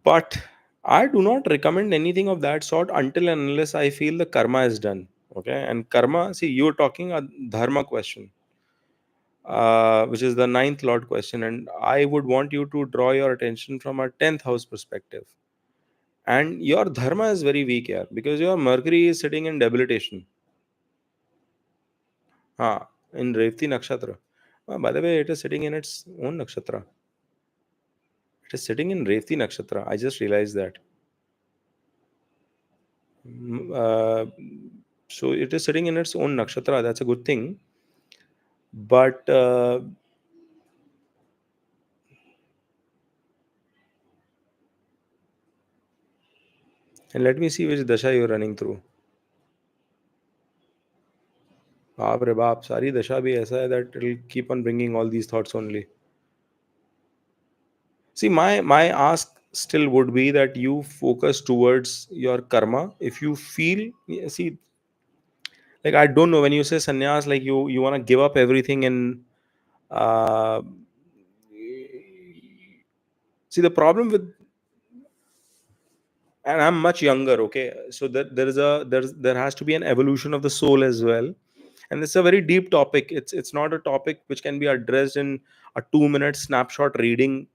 but I do not recommend anything of that sort until and unless I feel the karma is done. Okay, and karma, see, you're talking a dharma question, which is the ninth lord question, and I would want you to draw your attention from a 10th house perspective. And your dharma is very weak here because your Mercury is sitting in debilitation. In Revati Nakshatra. By the way, it is sitting in its own nakshatra. It is sitting in Revati Nakshatra. I just realized that. Mm, Uh, so it is sitting in its own nakshatra. That's a good thing. But and let me see which dasha you're running through. बाप रे बाप सारी दशा भी ऐसा है that it'll keep on bringing all these thoughts only. See, my ask still would be that you focus towards your karma. If you feel, see, like I don't know when you say sannyas, like you want to give up everything and uh, see the problem with, and I'm much younger, okay, so that there has to be an evolution of the soul as well, and it's a very deep topic. It's not a topic which can be addressed in a 2 minute snapshot reading.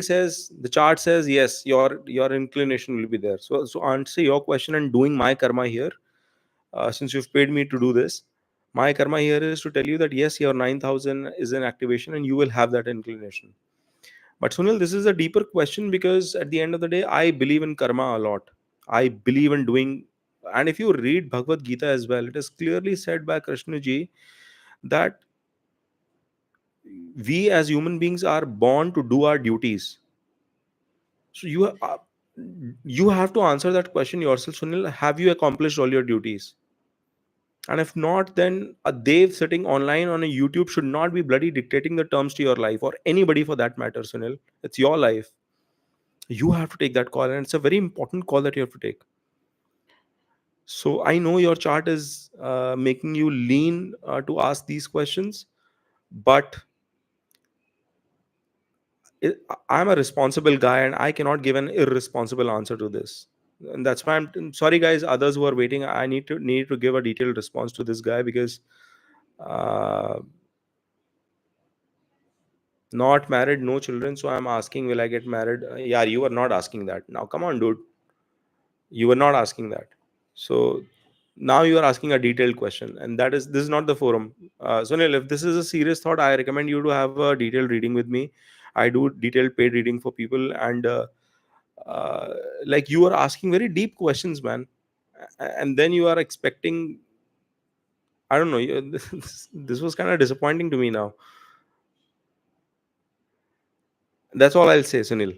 Says the chart says yes, your inclination will be there. So answer your question and doing my karma here, since you've paid me to do this. My karma here is to tell you that yes, your 9,000 is in activation and you will have that inclination. But Sunil, this is a deeper question because at the end of the day, I believe in karma a lot. I believe in doing, and if you read Bhagavad Gita as well, it is clearly said by Krishna ji that we as human beings are born to do our duties. So you have to answer that question yourself, Sunil. Have you accomplished all your duties? And if not, then a Dev sitting online on a YouTube should not be bloody dictating the terms to your life or anybody for that matter, Sunil. It's your life. You have to take that call, and it's a very important call that you have to take. So I know your chart is making you lean to ask these questions, but I'm a responsible guy and I cannot give an irresponsible answer to this. And that's why I'm sorry, guys. Others who are waiting, I need to give a detailed response to this guy because uh, not married, no children. So I'm asking, will I get married? Yeah, you are not asking that. Now, come on, dude. You were not asking that. So now you are asking a detailed question, and this is not the forum. Sunil, if this is a serious thought, I recommend you to have a detailed reading with me. I do detailed paid reading for people, and uh, like you are asking very deep questions, man, and then you are expecting. I don't know. This was kind of disappointing to me now. That's all I'll say, Sunil.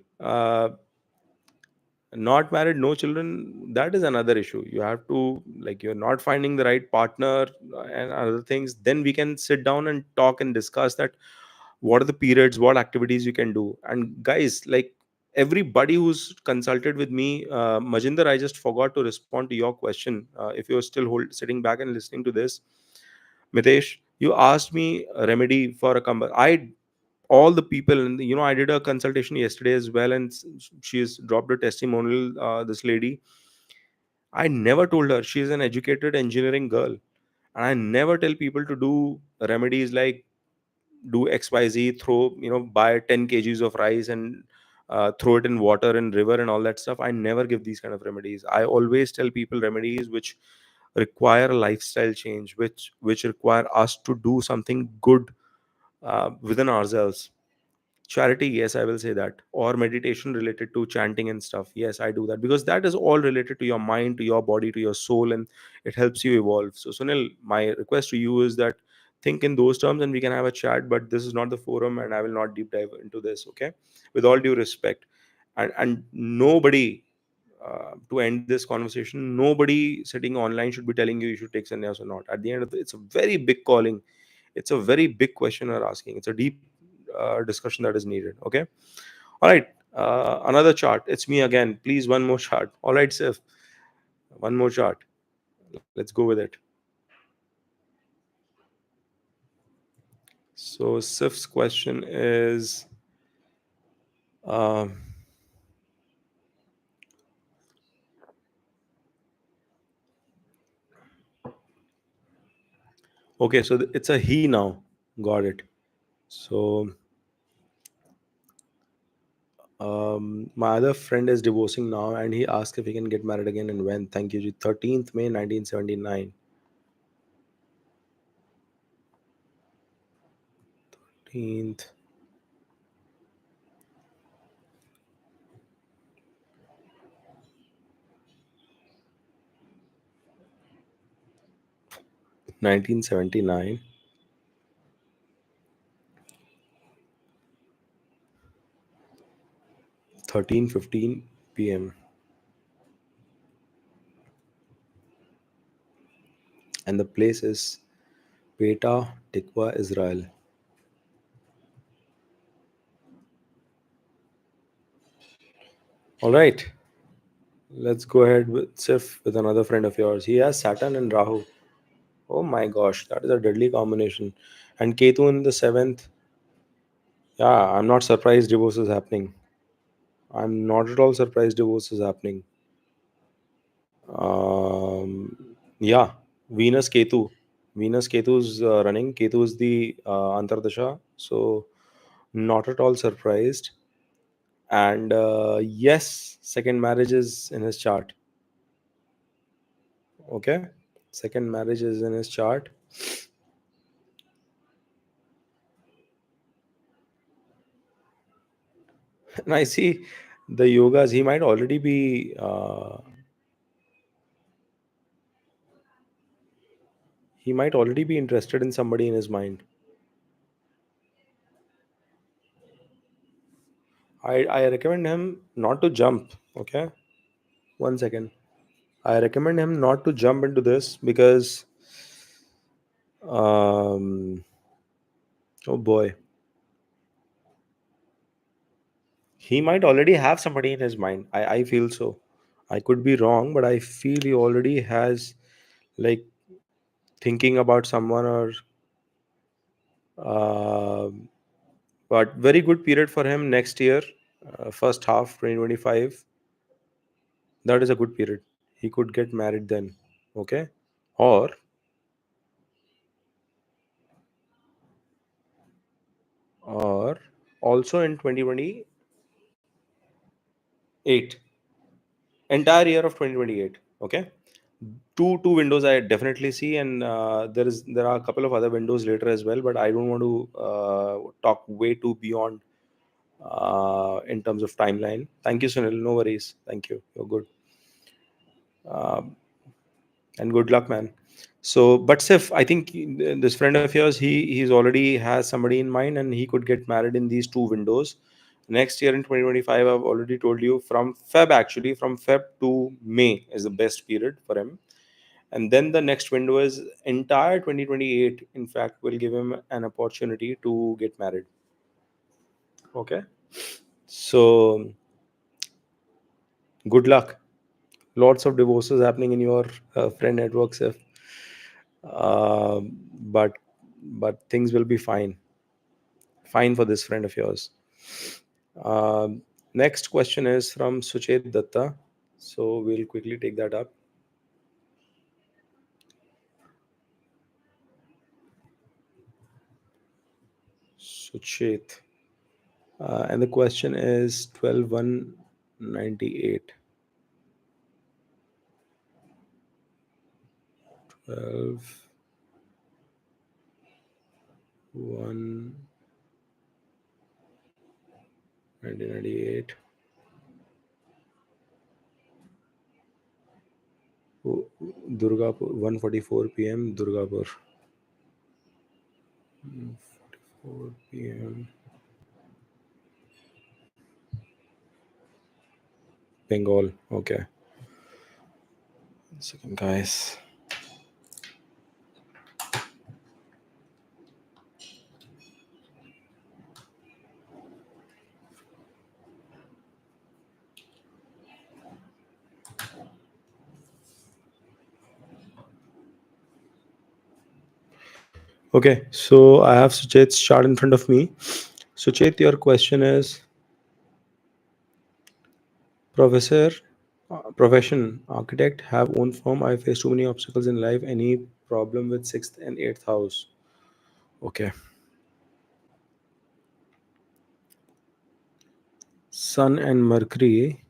Not married, no children, that is another issue. You have to, like, you're not finding the right partner and other things, then we can sit down and talk and discuss that what are the periods, what activities you can do. And guys, like, everybody who's consulted with me, Majinder, I just forgot to respond to your question. If you're still sitting back and listening to this, Mitesh, you asked me a remedy for a comeback. I all the people, and I did a consultation yesterday as well, and she's dropped a testimonial. This lady, I never told her, she's an educated engineering girl, and I never tell people to do remedies like do XYZ, throw, buy 10 kgs of rice and throw it in water and river and all that stuff. I never give these kind of remedies. I always tell people remedies which require a lifestyle change, which require us to do something good within ourselves. Charity, yes, I will say that. Or meditation related to chanting and stuff, yes, I do that, because that is all related to your mind, to your body, to your soul, and it helps you evolve. So Sunil, my request to you is that think in those terms and we can have a chat, but this is not the forum and I will not deep dive into this, okay? With all due respect. And nobody, to end this conversation, nobody sitting online should be telling you should take sannyas or not. At the end of it's a very big calling. It's a very big question you're asking. It's a deep discussion that is needed. Okay. All right. Another chart. It's me again. Please, one more chart. All right, Sif. One more chart. Let's go with it. So, Sif's question is um, okay. So, it's a he now. Got it. So, my other friend is divorcing now and he asked if he can get married again and when. Thank you, ji. 13th May 1979. 13th 1979, 13:15 p.m. And the place is Petah Tikva, Israel. All right, let's go ahead with Sif with another friend of yours. He has Saturn and Rahu. Oh my gosh, that is a deadly combination. And Ketu in the seventh. Yeah, I'm not surprised divorce is happening. I'm not at all surprised divorce is happening. Yeah, Venus Ketu. Venus Ketu is running. Ketu is the Antardasha. So, not at all surprised. And yes, second marriage is in his chart. Okay, second marriage is in his chart. And I see the yogas. He might already be interested in somebody in his mind. I recommend him not to jump. Okay, one second. I recommend him not to jump into this because, um, oh boy, he might already have somebody in his mind. I feel so. I could be wrong, but I feel he already has, like, thinking about someone, or uh, but very good period for him next year, first half 2025. That is a good period. He could get married then. Okay, or or also in 2028, entire year of 2028. Okay, two windows I definitely see, and there are a couple of other windows later as well, but I don't want to talk way too beyond in terms of timeline. Thank you, Sunil. No worries. Thank you. You're good. Um, and good luck, man. So, but Sif, I think this friend of yours, he's already has somebody in mind, and he could get married in these two windows. Next year in 2025, I've already told you, from Feb, actually from Feb to May is the best period for him. And then the next window is entire 2028. In fact, will give him an opportunity to get married. Okay. So good luck. Lots of divorces happening in your friend networks, if but things will be fine for this friend of yours. Next question is from Suchet Datta, so we'll quickly take that up. Suchet, and the question is 12/1/98. 12 1 1998. Oh, Durgapur, 1:44 p.m. Durgapur. 4 p.m. Bengal. Okay. One second, guys. Okay, so I have Suchet's chart in front of me. Suchet, your question is Professor, profession, architect, have own firm. I face too many obstacles in life. Any problem with sixth and eighth house? Okay. Sun and Mercury.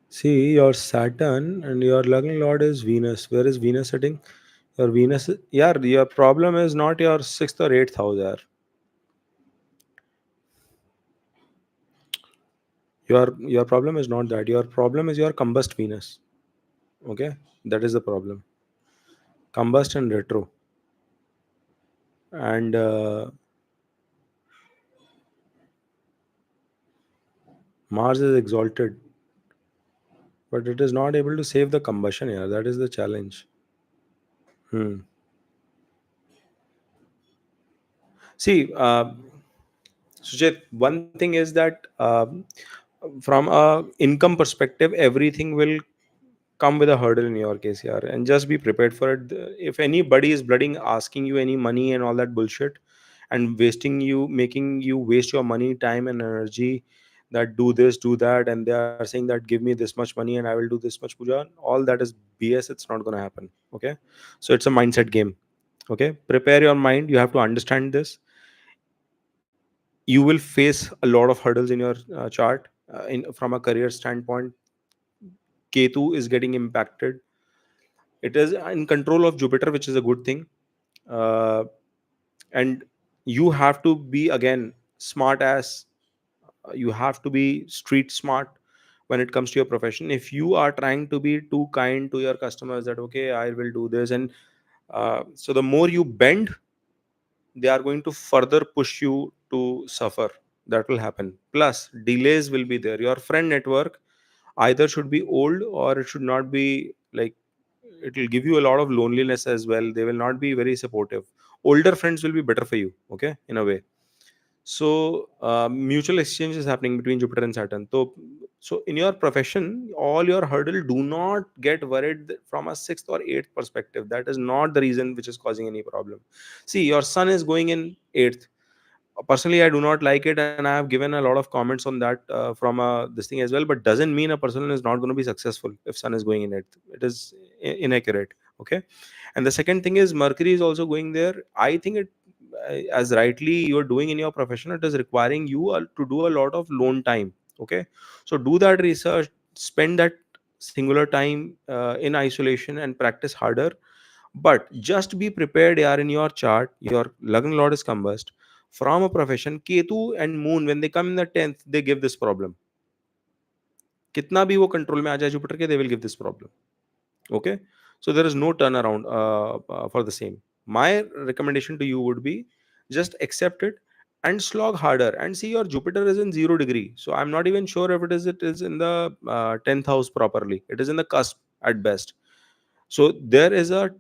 See, your Saturn and your lucky lord is Venus. Where is Venus sitting? Your Venus, yeah, your problem is not your sixth or eighth house. Yeah. Your problem is not that. Your problem is your combust Venus. Okay, that is the problem. Combust and retro, and Mars is exalted, but it is not able to save the combustion. Yeah, that is the challenge. Hmm. See, Sujit, one thing is that from a income perspective, everything will come with a hurdle in your case here, and just be prepared for it. If anybody is blooding asking you any money and all that bullshit, and wasting you, making you waste your money, time, and energy, that do this, do that, and they are saying that give me this much money and I will do this much puja, all that is BS. It's not going to happen. Okay, so it's a mindset game. Okay, prepare your mind. You have to understand this. You will face a lot of hurdles in your chart. In from a career standpoint, Ketu is getting impacted. It is in control of Jupiter, which is a good thing. uh, and you have to be again smart as you have to be street smart when it comes to your profession. If you are trying to be too kind to your customers, that okay, I will do this, and so the more you bend, they are going to further push you to suffer. That will happen. Plus delays will be there. Your friend network either should be old, or it should not be like, it will give you a lot of loneliness as well. They will not be very supportive. Older friends will be better for you, okay, in a way. So mutual exchange is happening between Jupiter and Saturn. So in your profession, all your hurdle, do not get worried from a sixth or eighth perspective. That is not the reason which is causing any problem. See, your sun is going in eighth. Personally, I do not like it, and I have given a lot of comments on that from this thing as well. But doesn't mean a person is not going to be successful if sun is going in it. It is inaccurate. Okay, and the second thing is Mercury is also going there. I think it, as rightly you're doing in your profession, it is requiring you to do a lot of lone time. Okay, so do that research, spend that singular time in isolation and practice harder. But just be prepared, yaar, in your chart, your Lagna Lord is combust. From a profession, Ketu and Moon, when they come in the 10th, they give this problem. Kitna bhi wo control mein aa jaye Jupiter ke, they will give this problem. Okay? So there is no turnaround for the same. My recommendation to you would be just accept it and slog harder, and see your Jupiter is in 0 degree. So I'm not even sure if it is in the 10th house properly. It is in the cusp at best. So there is a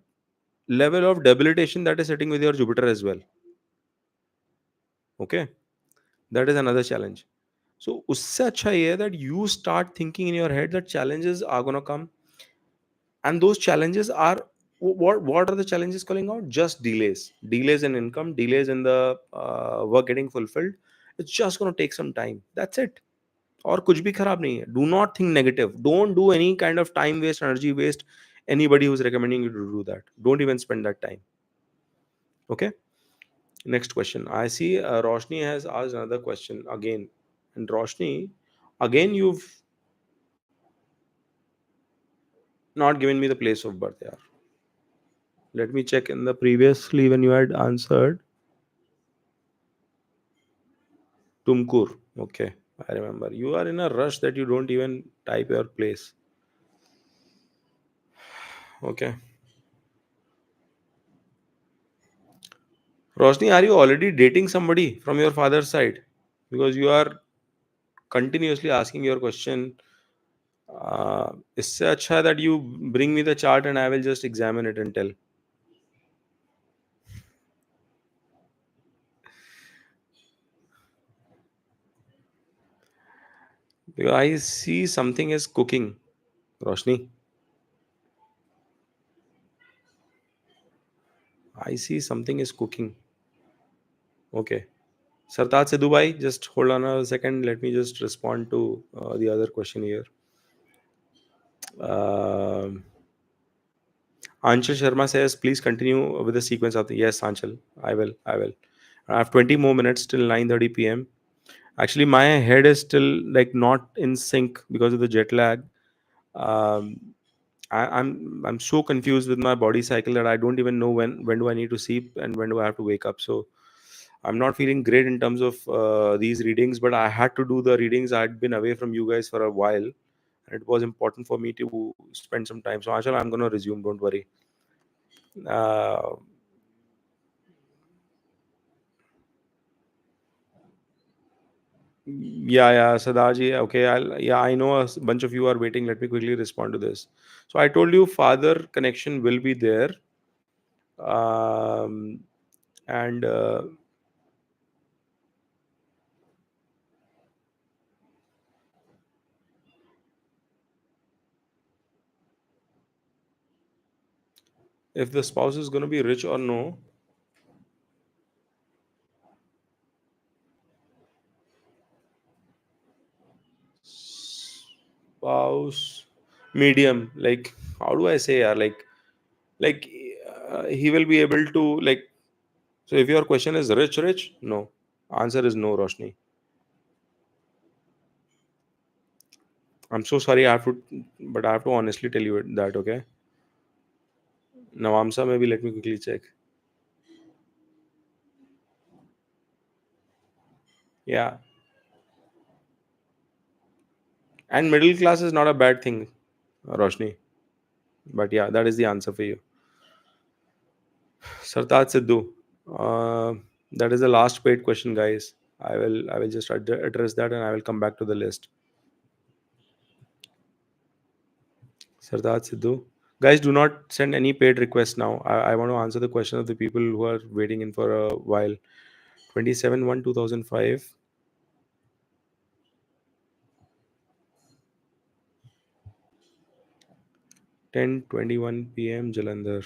level of debilitation that is sitting with your Jupiter as well. Okay, that is another challenge. So usse acha ye hai that you start thinking in your head that challenges are gonna come, and those challenges are, what are the challenges calling out? Just delays in income, delays in the work getting fulfilled. It's just gonna take some time. That's it. और कुछ भी खराब नहीं है. Do not think negative. Don't do any kind of time waste, energy waste. Anybody who's recommending you to do that, don't even spend that time. Okay. Next question. I see Roshni has asked another question again. And Roshni, again, you've Not given me the place of birth. Yeah. Let me check in the previously when you had answered Tumkur. Okay, I remember. You are in a rush that you don't even type your place. Okay. Roshni, are you already dating somebody from your father's side? Because you are continuously asking your question. इससे अच्छा है that you bring me the chart and I will just examine it and tell. Because I see something is cooking, Roshni. I see something is cooking. Okay. Sartaj Sidhu bhai, just hold on a second. Let me just respond to the other question here. Um Anshul Sharma says, please continue with the sequence of the. Yes, Anshul, I will. I will. I have 20 more minutes till 9:30 p.m. Actually, my head is still like not in sync because of the jet lag. Um, I'm so confused with my body cycle that I don't even know when do I need to sleep and when do I have to wake up. So I'm not feeling great in terms of these readings, but I had to do the readings. I had been away from you guys for a while, and it was important for me to spend some time. So Anshul, I'm gonna resume. Don't worry. Uh, yeah, Sadaji. Okay, I know bunch of you are waiting. Let me quickly respond to this. So I told you, father connection will be there, um, and if the spouse is going to be rich or no, spouse medium. Like, how do I say? Yeah, like he will be able to like. So if your question is rich, no. Answer is no, Roshni. I'm so sorry. I have to, but I have to honestly tell you that. Okay. Nawamsa, maybe let me quickly check. Yeah, and middle class is not a bad thing, Roshni. But yeah, that is the answer for you. Sartaj Sidhu. Uh, that is the last paid question, guys. I will just address that and I will come back to the list. Sartaj Sidhu. Guys, do not send any paid requests now. I want to answer the question of the people who are waiting in for a while. 27/1/2005. 10:21 p.m. Jalandhar.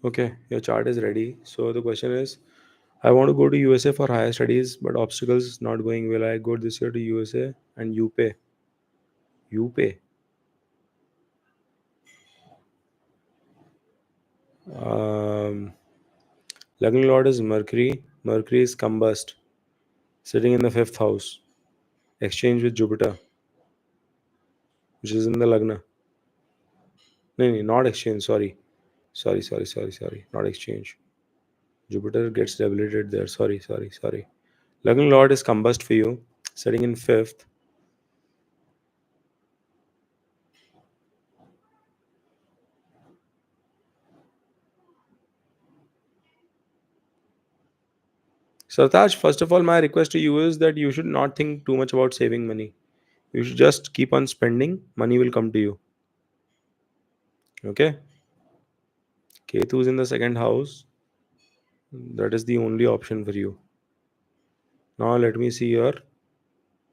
Okay, your chart is ready. So the question is, I want to go to USA for higher studies, but obstacles not going. Will I go this year to USA and you pay? You pay. Um, Lagna Lord is Mercury. Mercury is combust, sitting in the fifth house. Exchange with Jupiter, which is in the Lagna. No, no, not exchange. Sorry. Not exchange. Jupiter gets debilitated there. Sorry. Lagna Lord is combust for you, sitting in fifth. Sartaj, first of all, my request to you is that you should not think too much about saving money. You should just keep on spending. Money will come to you. Okay? Ketu is in the second house. That is the only option for you. Now let me see your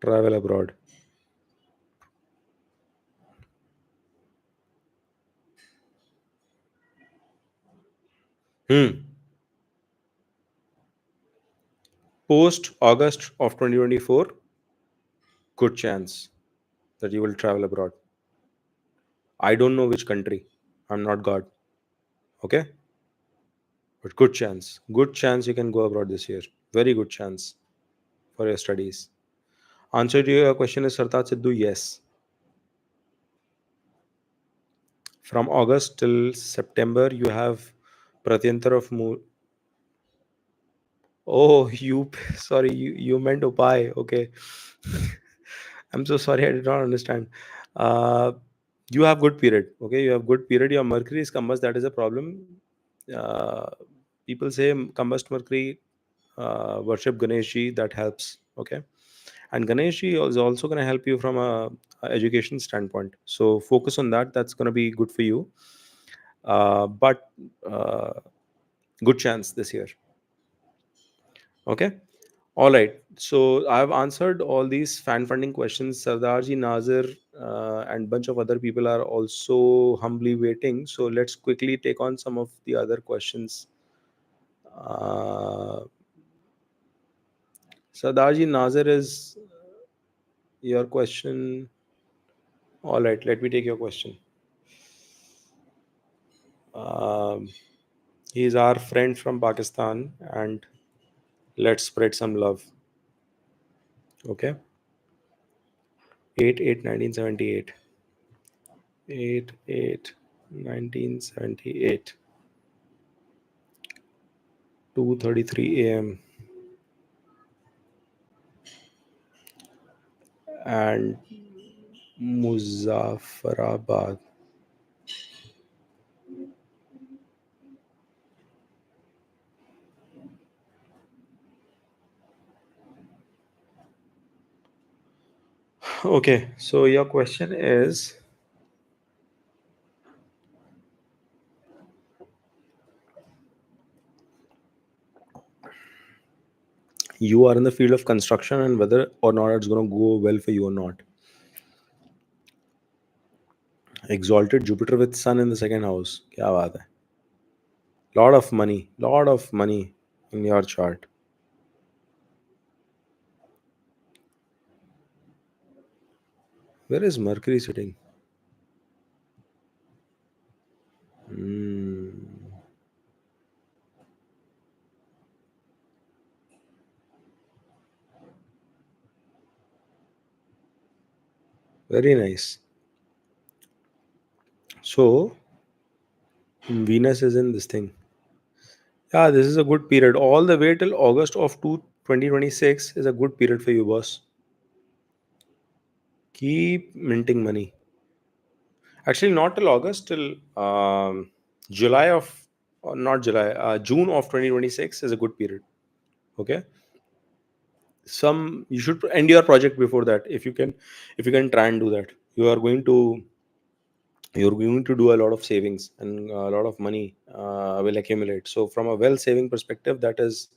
travel abroad. Hmm. Post August of 2024, good chance that you will travel abroad. I don't know which country. I'm not God. Okay, but good chance you can go abroad this year. Very good chance for your studies. Answer to your question is Sartaj Sidhu, yes. From August till September, you have Pratyantar of Moon. Oh, you sorry, you meant Upai. Okay. I'm so sorry, I did not understand. Uh, you have good period. Okay, you have good period. Your Mercury is combust. That is a problem. Uh, People say combust Mercury, worship Ganeshji. That helps. Okay, and Ganeshji is also going to help you from a education standpoint. So focus on that. That's going to be good for you. But uh, good chance this year. Okay. All right. So I've answered all these fan funding questions. Sardarji Nazir and bunch of other people are also humbly waiting. So let's quickly take on some of the other questions. Uh, Sardarji Nazir, is your question? All right. Let me take your question. Um, he's our friend from Pakistan, and let's spread some love. Okay. 8/8/1978. 8/8/1978. 2:33 a.m. and Muzaffarabad. Okay, so your question is, you are in the field of construction and whether or not it's going to go well for you or not. Exalted Jupiter with Sun in the second house. क्या बात है? Lot of money in your chart. Where is Mercury sitting? Hmm, very nice. So Venus is in this thing. Yeah, this is a good period. All the way till August of 2026 is a good period for you, boss. Keep minting money. Actually, not till August, till July of, or not July, June of 2026 is a good period. Okay, some you should end your project before that if you can try and do that. You're going to do a lot of savings and a lot of money will accumulate. So from a well saving perspective, that is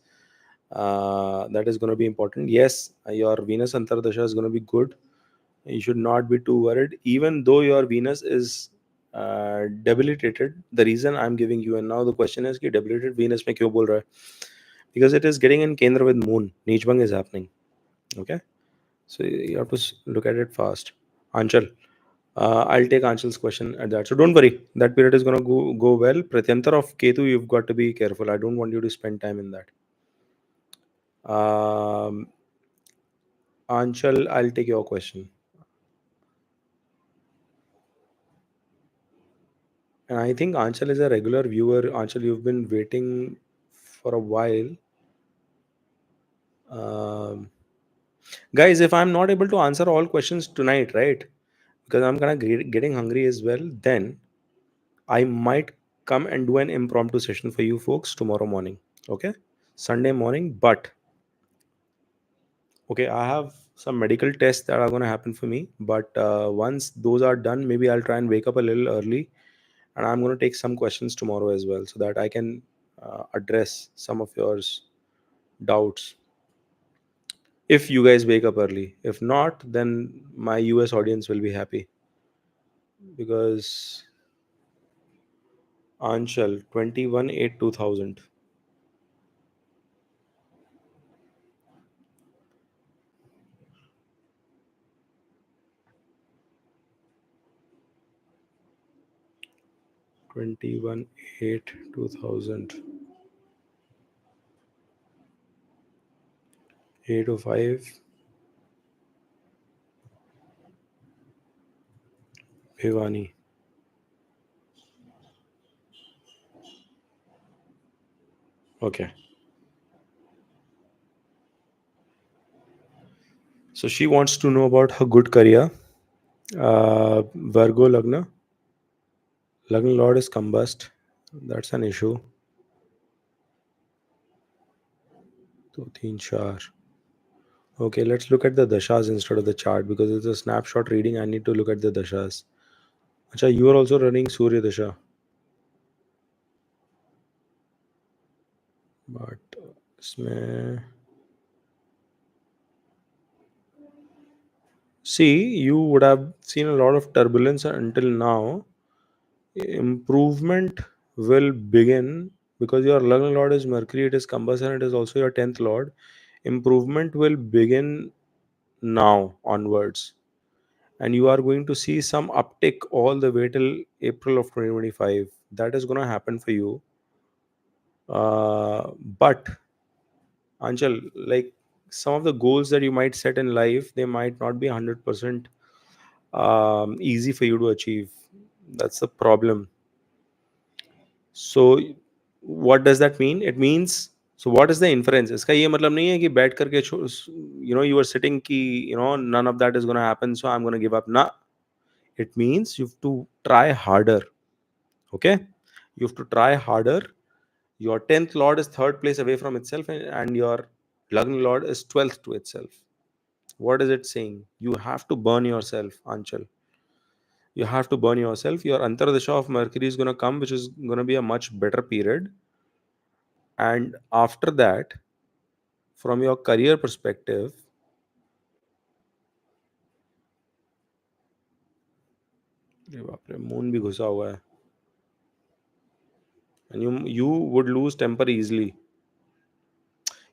going to be important. Yes, your Venus Antardasha is going to be good. You should not be too worried, even though your Venus is debilitated. The reason I'm giving you, and now the question is, कि debilitated Venus में क्यों बोल रहा है? Because it is getting in Kendra with Moon. Neechbang is happening. Okay, so you have to look at it fast. Anchal, I'll take Anchal's question at that. So don't worry, that period is going to go well. Pratyantar of Ketu, you've got to be careful. I don't want you to spend time in that. Anchal, I'll take your question. And I think Anchal is a regular viewer. Anchal, you've been waiting for a while. Um, Guys, if I'm not able to answer all questions tonight, right? Because I'm kind of getting hungry as well, then I might come and do an impromptu session for you folks tomorrow morning. Okay? Sunday morning. But, okay, I have some medical tests that are going to happen for me. But once those are done, maybe I'll try and wake up a little early. And I'm going to take some questions tomorrow as well so that I can address some of yours doubts if you guys wake up early. If not, then my US audience will be happy because Anshal 21/8/2000. 21 8 2000 805 Bhivani. Okay. So she wants to know about her good career. Virgo Lagna. Lagna Lord is combust. That's an issue. So, teen char. Okay, let's look at the dashas instead of the chart because it's a snapshot reading. I need to look at the dashas. Acha, you are also running Surya Dasha. But इसमें see, you would have seen a lot of turbulence until now. Improvement will begin because your Lagna Lord is Mercury, it is Combus, and it is also your 10th Lord. Improvement will begin now onwards, and you are going to see some uptick all the way till April of 2025. That is going to happen for you. But Anchal, like some of the goals that you might set in life, they might not be 100% easy for you to achieve. That's the problem. So what does that mean? It means, so what is the inference? इसका ये मतलब नहीं है कि बैठ करके you are sitting कि none of that is going to happen, so I'm going to give up. Nah, it means you have to try harder. Okay, you have to try harder. Your 10th lord is third place away from itself, and your Lagna lord is 12th to itself. What is it saying? You have to burn yourself, Anchal. You have to burn yourself. Your Antardasha of Mercury is going to come, which is going to be a much better period. And after that, from your career perspective, अरे बाप रे, moon भी घुसा हुआ है. And you would lose temper easily.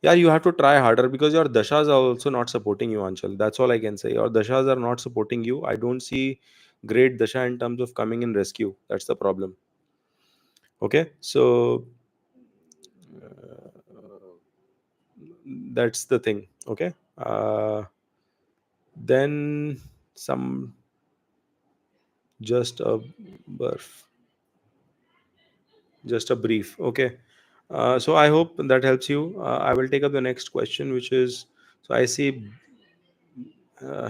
Yeah, you have to try harder because your dashas are also not supporting you, Anchal. That's all I can say. Your dashas are not supporting you. I don't see great dasha in terms of coming in rescue. That's the problem. Okay, so that's the thing. Okay, then some just a birth, just a brief. Okay, so I hope that helps you. I will take up the next question, which is, so I see.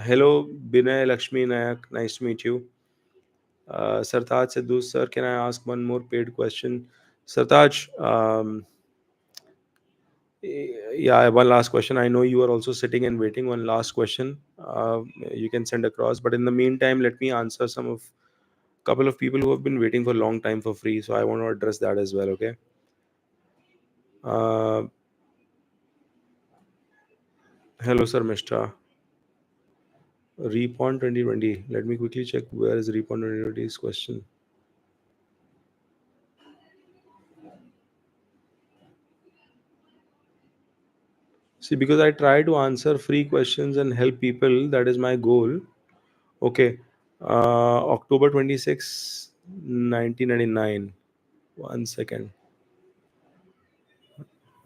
Hello, Binay Lakshmi Nayak. Nice to meet you. Sartaj Sidhu, sir, can I ask one more paid question? Sartaj, yeah, one last question. I know you are also sitting and waiting. One last question you can send across. But in the meantime, let me answer some of couple of people who have been waiting for a long time for free. So I want to address that as well. Okay. Uh, Hello, sir, Mr. Repon 2020. Let me quickly check where is Repon 2020's question. See, because I try to answer free questions and help people, that is my goal. Okay. October 26, 1999. One second.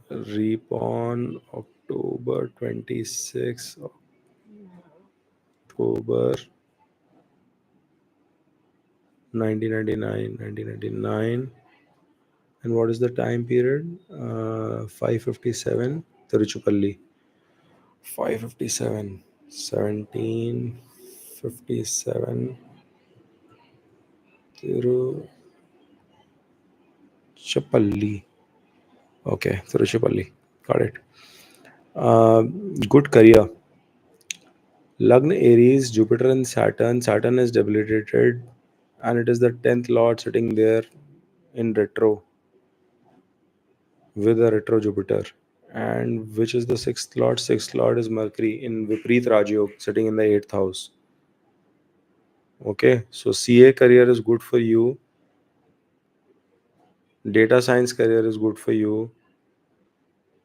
Repon October 26, October 1999. And what is the time period? 5:57, Tiruchipalli. 5:57, 17:57, Tiruchipalli. Okay, Tiruchipalli. Got it. Uh, Good career. Lagna Aries, Jupiter and Saturn. Saturn is debilitated, and it is the 10th lord sitting there in retro with a retro Jupiter. And which is the sixth lord? Sixth lord is Mercury in Vipreet Rajyog sitting in the 8th house. Okay, so CA career is good for you. Data science career is good for you.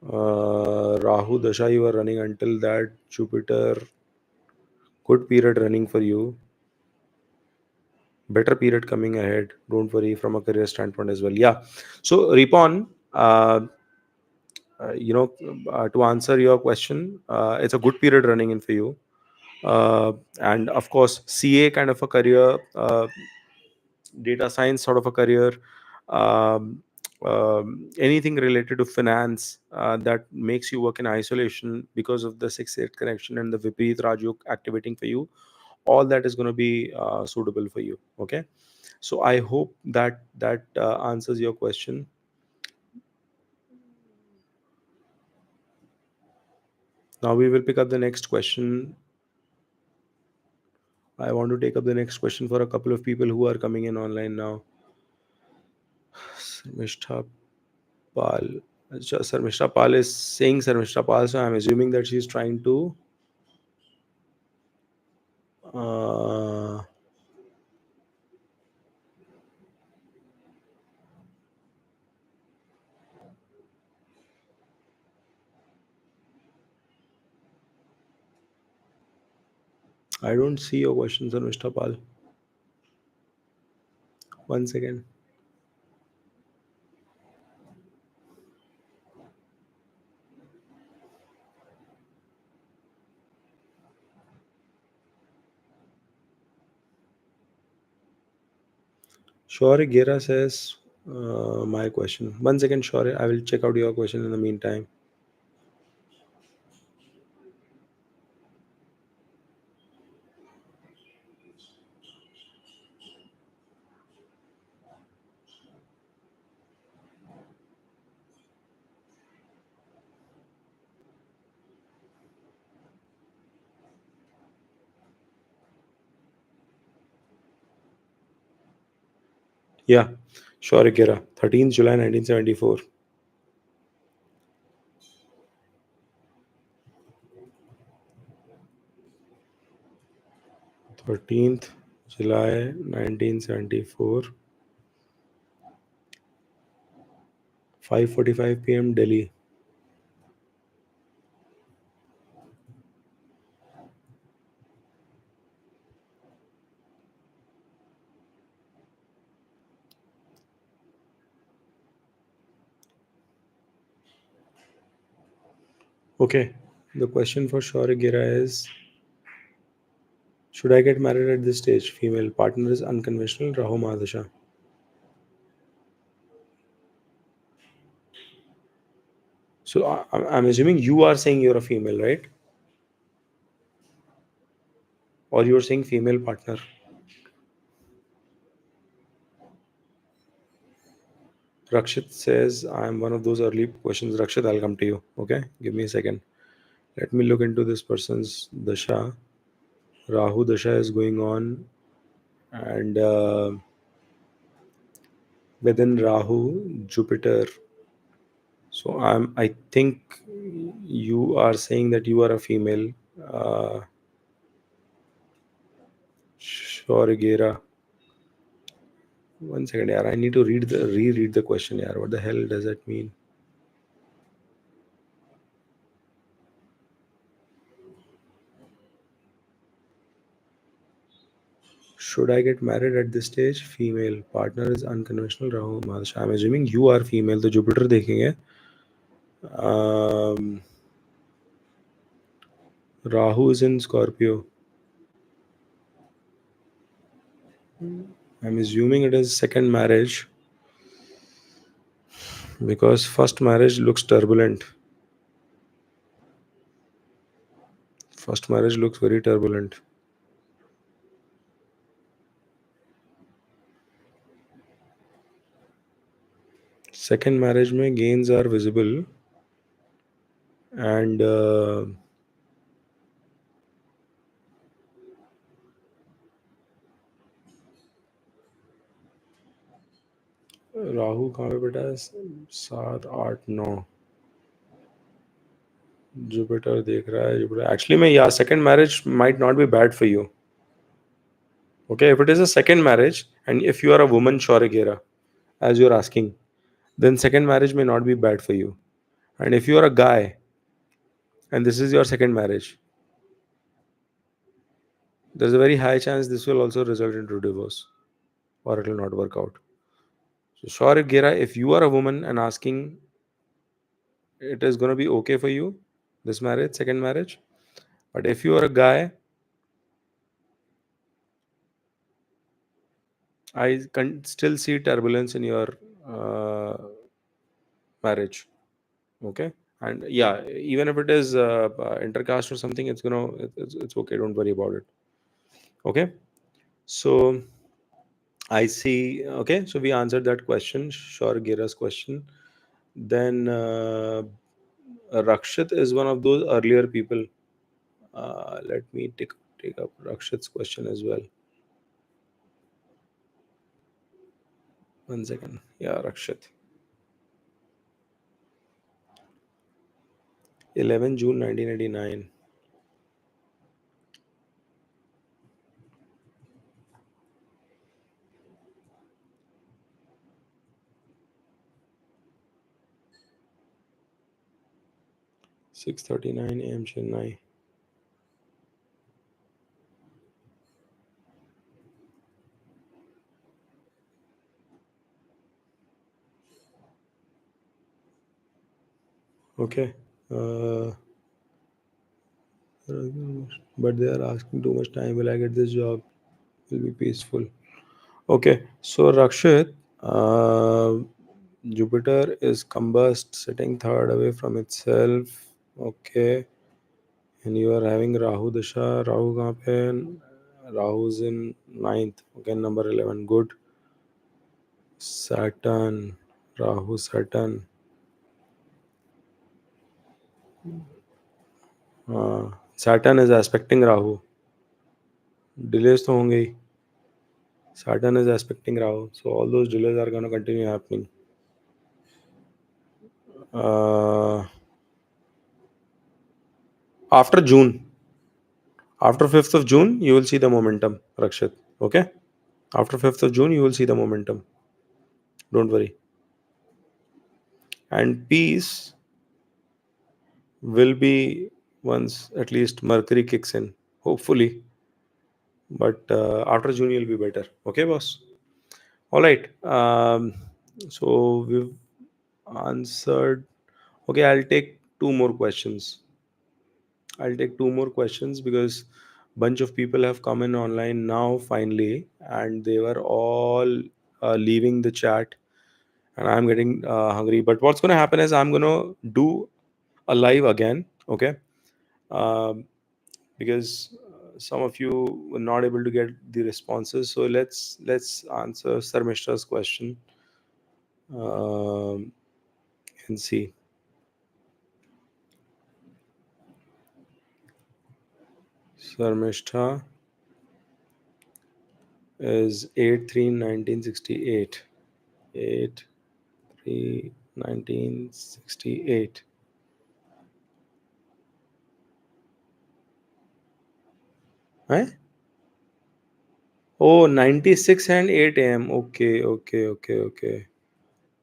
Rahu Dasha you are running until that. Jupiter, good period running for you. better period coming ahead. Don't worry from a career standpoint as well. Yeah. So Ripon, to answer your question, it's a good period running in for you. And of course, CA kind of a career, data science sort of a career, anything related to finance that makes you work in isolation because of the 6-8 connection and the Vipreet Rajyog activating for you, all that is going to be suitable for you. Okay. So I hope that answers your question. Now we will pick up the next question. I want to take up the next question for a couple of people who are coming in online now. Sarmishta Pal. Sarmishta Pal is saying Sarmishta Pal, so I'm assuming that she's trying to. Uh, I don't see your question, Sarmishta Pal. One second. Shaurya Gera says my question. One second, Shaurya. I will check out your question in the meantime. Yeah, Shaurya Gera, 13th July 1974. 13th July 1974, 5:45 p.m. Delhi. Okay, the question for Shaurya Gera is: should I get married at this stage? Female partner is unconventional. Rahu Mahadasha. So I'm assuming you are saying you're a female, right? Or you're saying female partner? Rakshit says I'm one of those early questions. Rakshit, I'll come to you. Okay, give me a second. Let me look into this person's dasha. Rahu dasha is going on, and within Rahu, Jupiter. So I think you are saying that you are a female. Shorigera. One second, yaar. I need to reread the question, yaar. What the hell does that mean? Should I get married at this stage? Female partner is unconventional. Rahu Mahadasha. I'm assuming you are female. तो Jupiter देखेंगे. Um, Rahu is in Scorpio. I'm assuming it is second marriage because first marriage looks turbulent. First marriage looks very turbulent. Second marriage में gains are visible and Rahu कहाँ पे बेटा है 7 8 9 Jupiter देख रहा है जुपिटर एक्चुअली में या second marriage might not be bad for you. Okay, if it is a second marriage and if you are a woman Shaurigera as you're asking, then second marriage may not be bad for you. And if you are a guy and this is your second marriage, there's a very high chance this will also result into divorce. or it will not work out. So sure, Gira, if you are a woman and asking, it is going to be okay for you, this marriage, second marriage. But if you are a guy, I can still see turbulence in your uh, marriage. Okay, and yeah, even if it is intercaste or something, it's okay. Don't worry about it. Okay, so I see. Okay, so we answered that question. Sure, Gira's question. Then Rakshit is one of those earlier people. Let me take up Rakshit's question as well. One second. Yeah, Rakshit. 11 June 1989. 6:39 a.m. Chennai. Okay. Uh, but they are asking too much time. Will I get this job? Will be peaceful. Okay. So Rakshit, Jupiter is combust, sitting third away from itself. Okay. And you are having Rahu Dasha. Rahu kahan pe hai? Rahu's in ninth. Okay, number 11. Good. Saturn. Rahu Saturn. Saturn is aspecting Rahu. Delays तो होंगे ही. Saturn is aspecting Rahu. So all those delays are going to continue happening. Uh, After June, after 5th of June, you will see the momentum, Rakshit. Okay? After 5th of June, you will see the momentum. Don't worry. And peace will be once at least Mercury kicks in, hopefully. But after June, you'll be better. Okay, boss? All right. So we've answered. Okay, I'll take two more questions because bunch of people have come in online now finally, and they were all leaving the chat, and I'm getting hungry. But what's going to happen is I'm going to do a live again, okay? Um, because some of you were not able to get the responses, so let's answer Sir Mishra's question um, and see. Sir Mishra is 8/3/1968. 8/3/1968. Eh? Oh, 96 and 8 a.m. Okay, okay, okay, okay.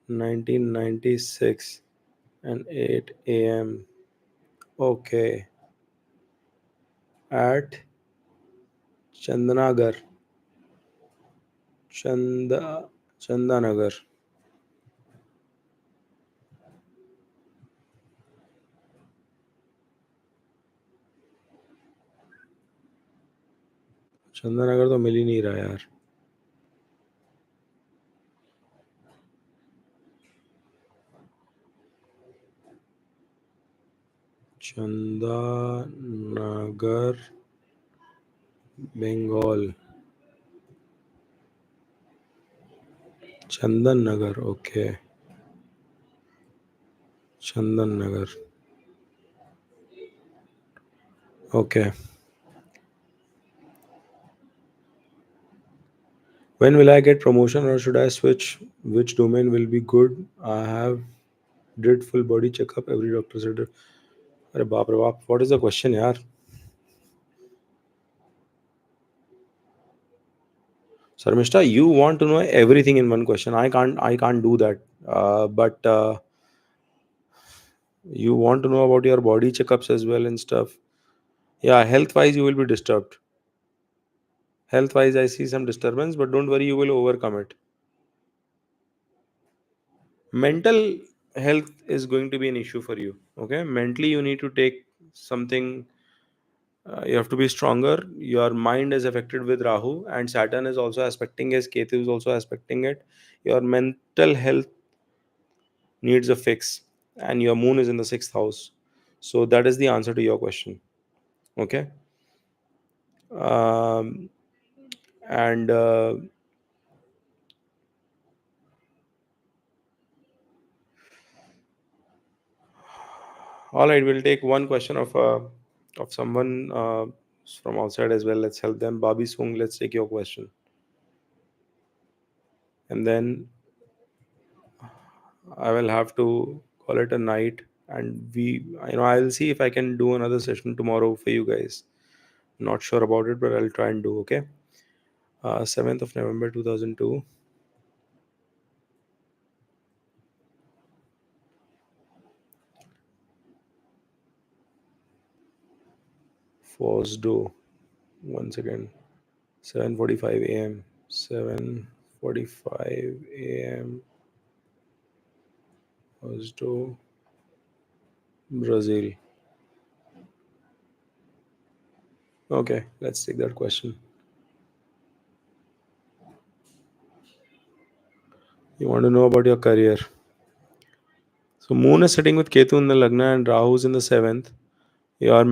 1996 and 8 a.m. Okay. At Chandanagar. Chandanagar. Chandannagar तो मिल ही नहीं रहा यार. Chandannagar, Bengal. Chandan Nagar. Okay. Chandan Nagar. Okay. When will I get promotion or should I switch? Which domain will be good? I have did full body checkup. Every doctor said, "Arey baap re baap." What is the question, yaar? Sarmishta, you want to know everything in one question. I can't do that. But you want to know about your body checkups as well and stuff. Yeah, health wise, you will be disturbed. Health wise, I see some disturbance, but don't worry, you will overcome it. Mental health is going to be an issue for you. Okay, mentally, you need to take something. You have to be stronger. Your mind is affected with Rahu, and Saturn is also aspecting as Ketu is also aspecting it. Your mental health needs a fix, and your moon is in the sixth house. So that is the answer to your question. Okay. um, and All right, we'll take one question of someone from outside as well. Let's help them. Bobby Swung, let's take your question, and then I will have to call it a night. And I'll see if I can do another session tomorrow for you guys. Not sure about it, but I'll try and do. Okay. 7th of November 2002. First do. Once again. 7:45 a.m. 7:45 a.m. Oslo, Brazil. Okay, let's take that question. You want to know about your career. So Moon is sitting with Ketu in the Lagna and Rahu's in the seventh. You are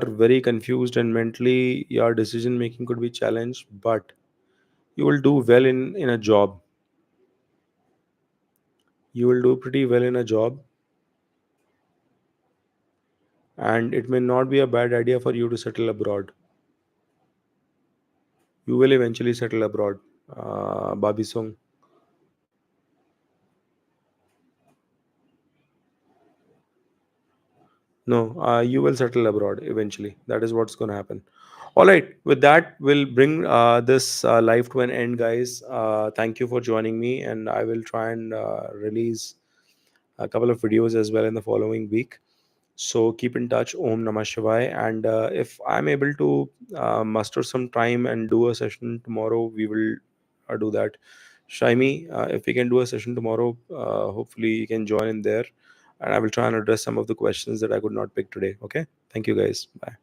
very confused, and mentally your decision making could be challenged, but you will do well in a job. You will do pretty well in a job, and it may not be a bad idea for you to settle abroad. You will eventually settle abroad, Babisong. No, you will settle abroad eventually. That is what's going to happen. All right. With that, we'll bring this live to an end, guys. Thank you for joining me, and I will try and release a couple of videos as well in the following week. So keep in touch. Om Namah Shivaya. And if I'm able to muster some time and do a session tomorrow, we will do that. Shaimi, if we can do a session tomorrow, hopefully you can join in there. And I will try and address some of the questions that I could not pick today. Okay. Thank you, guys. Bye.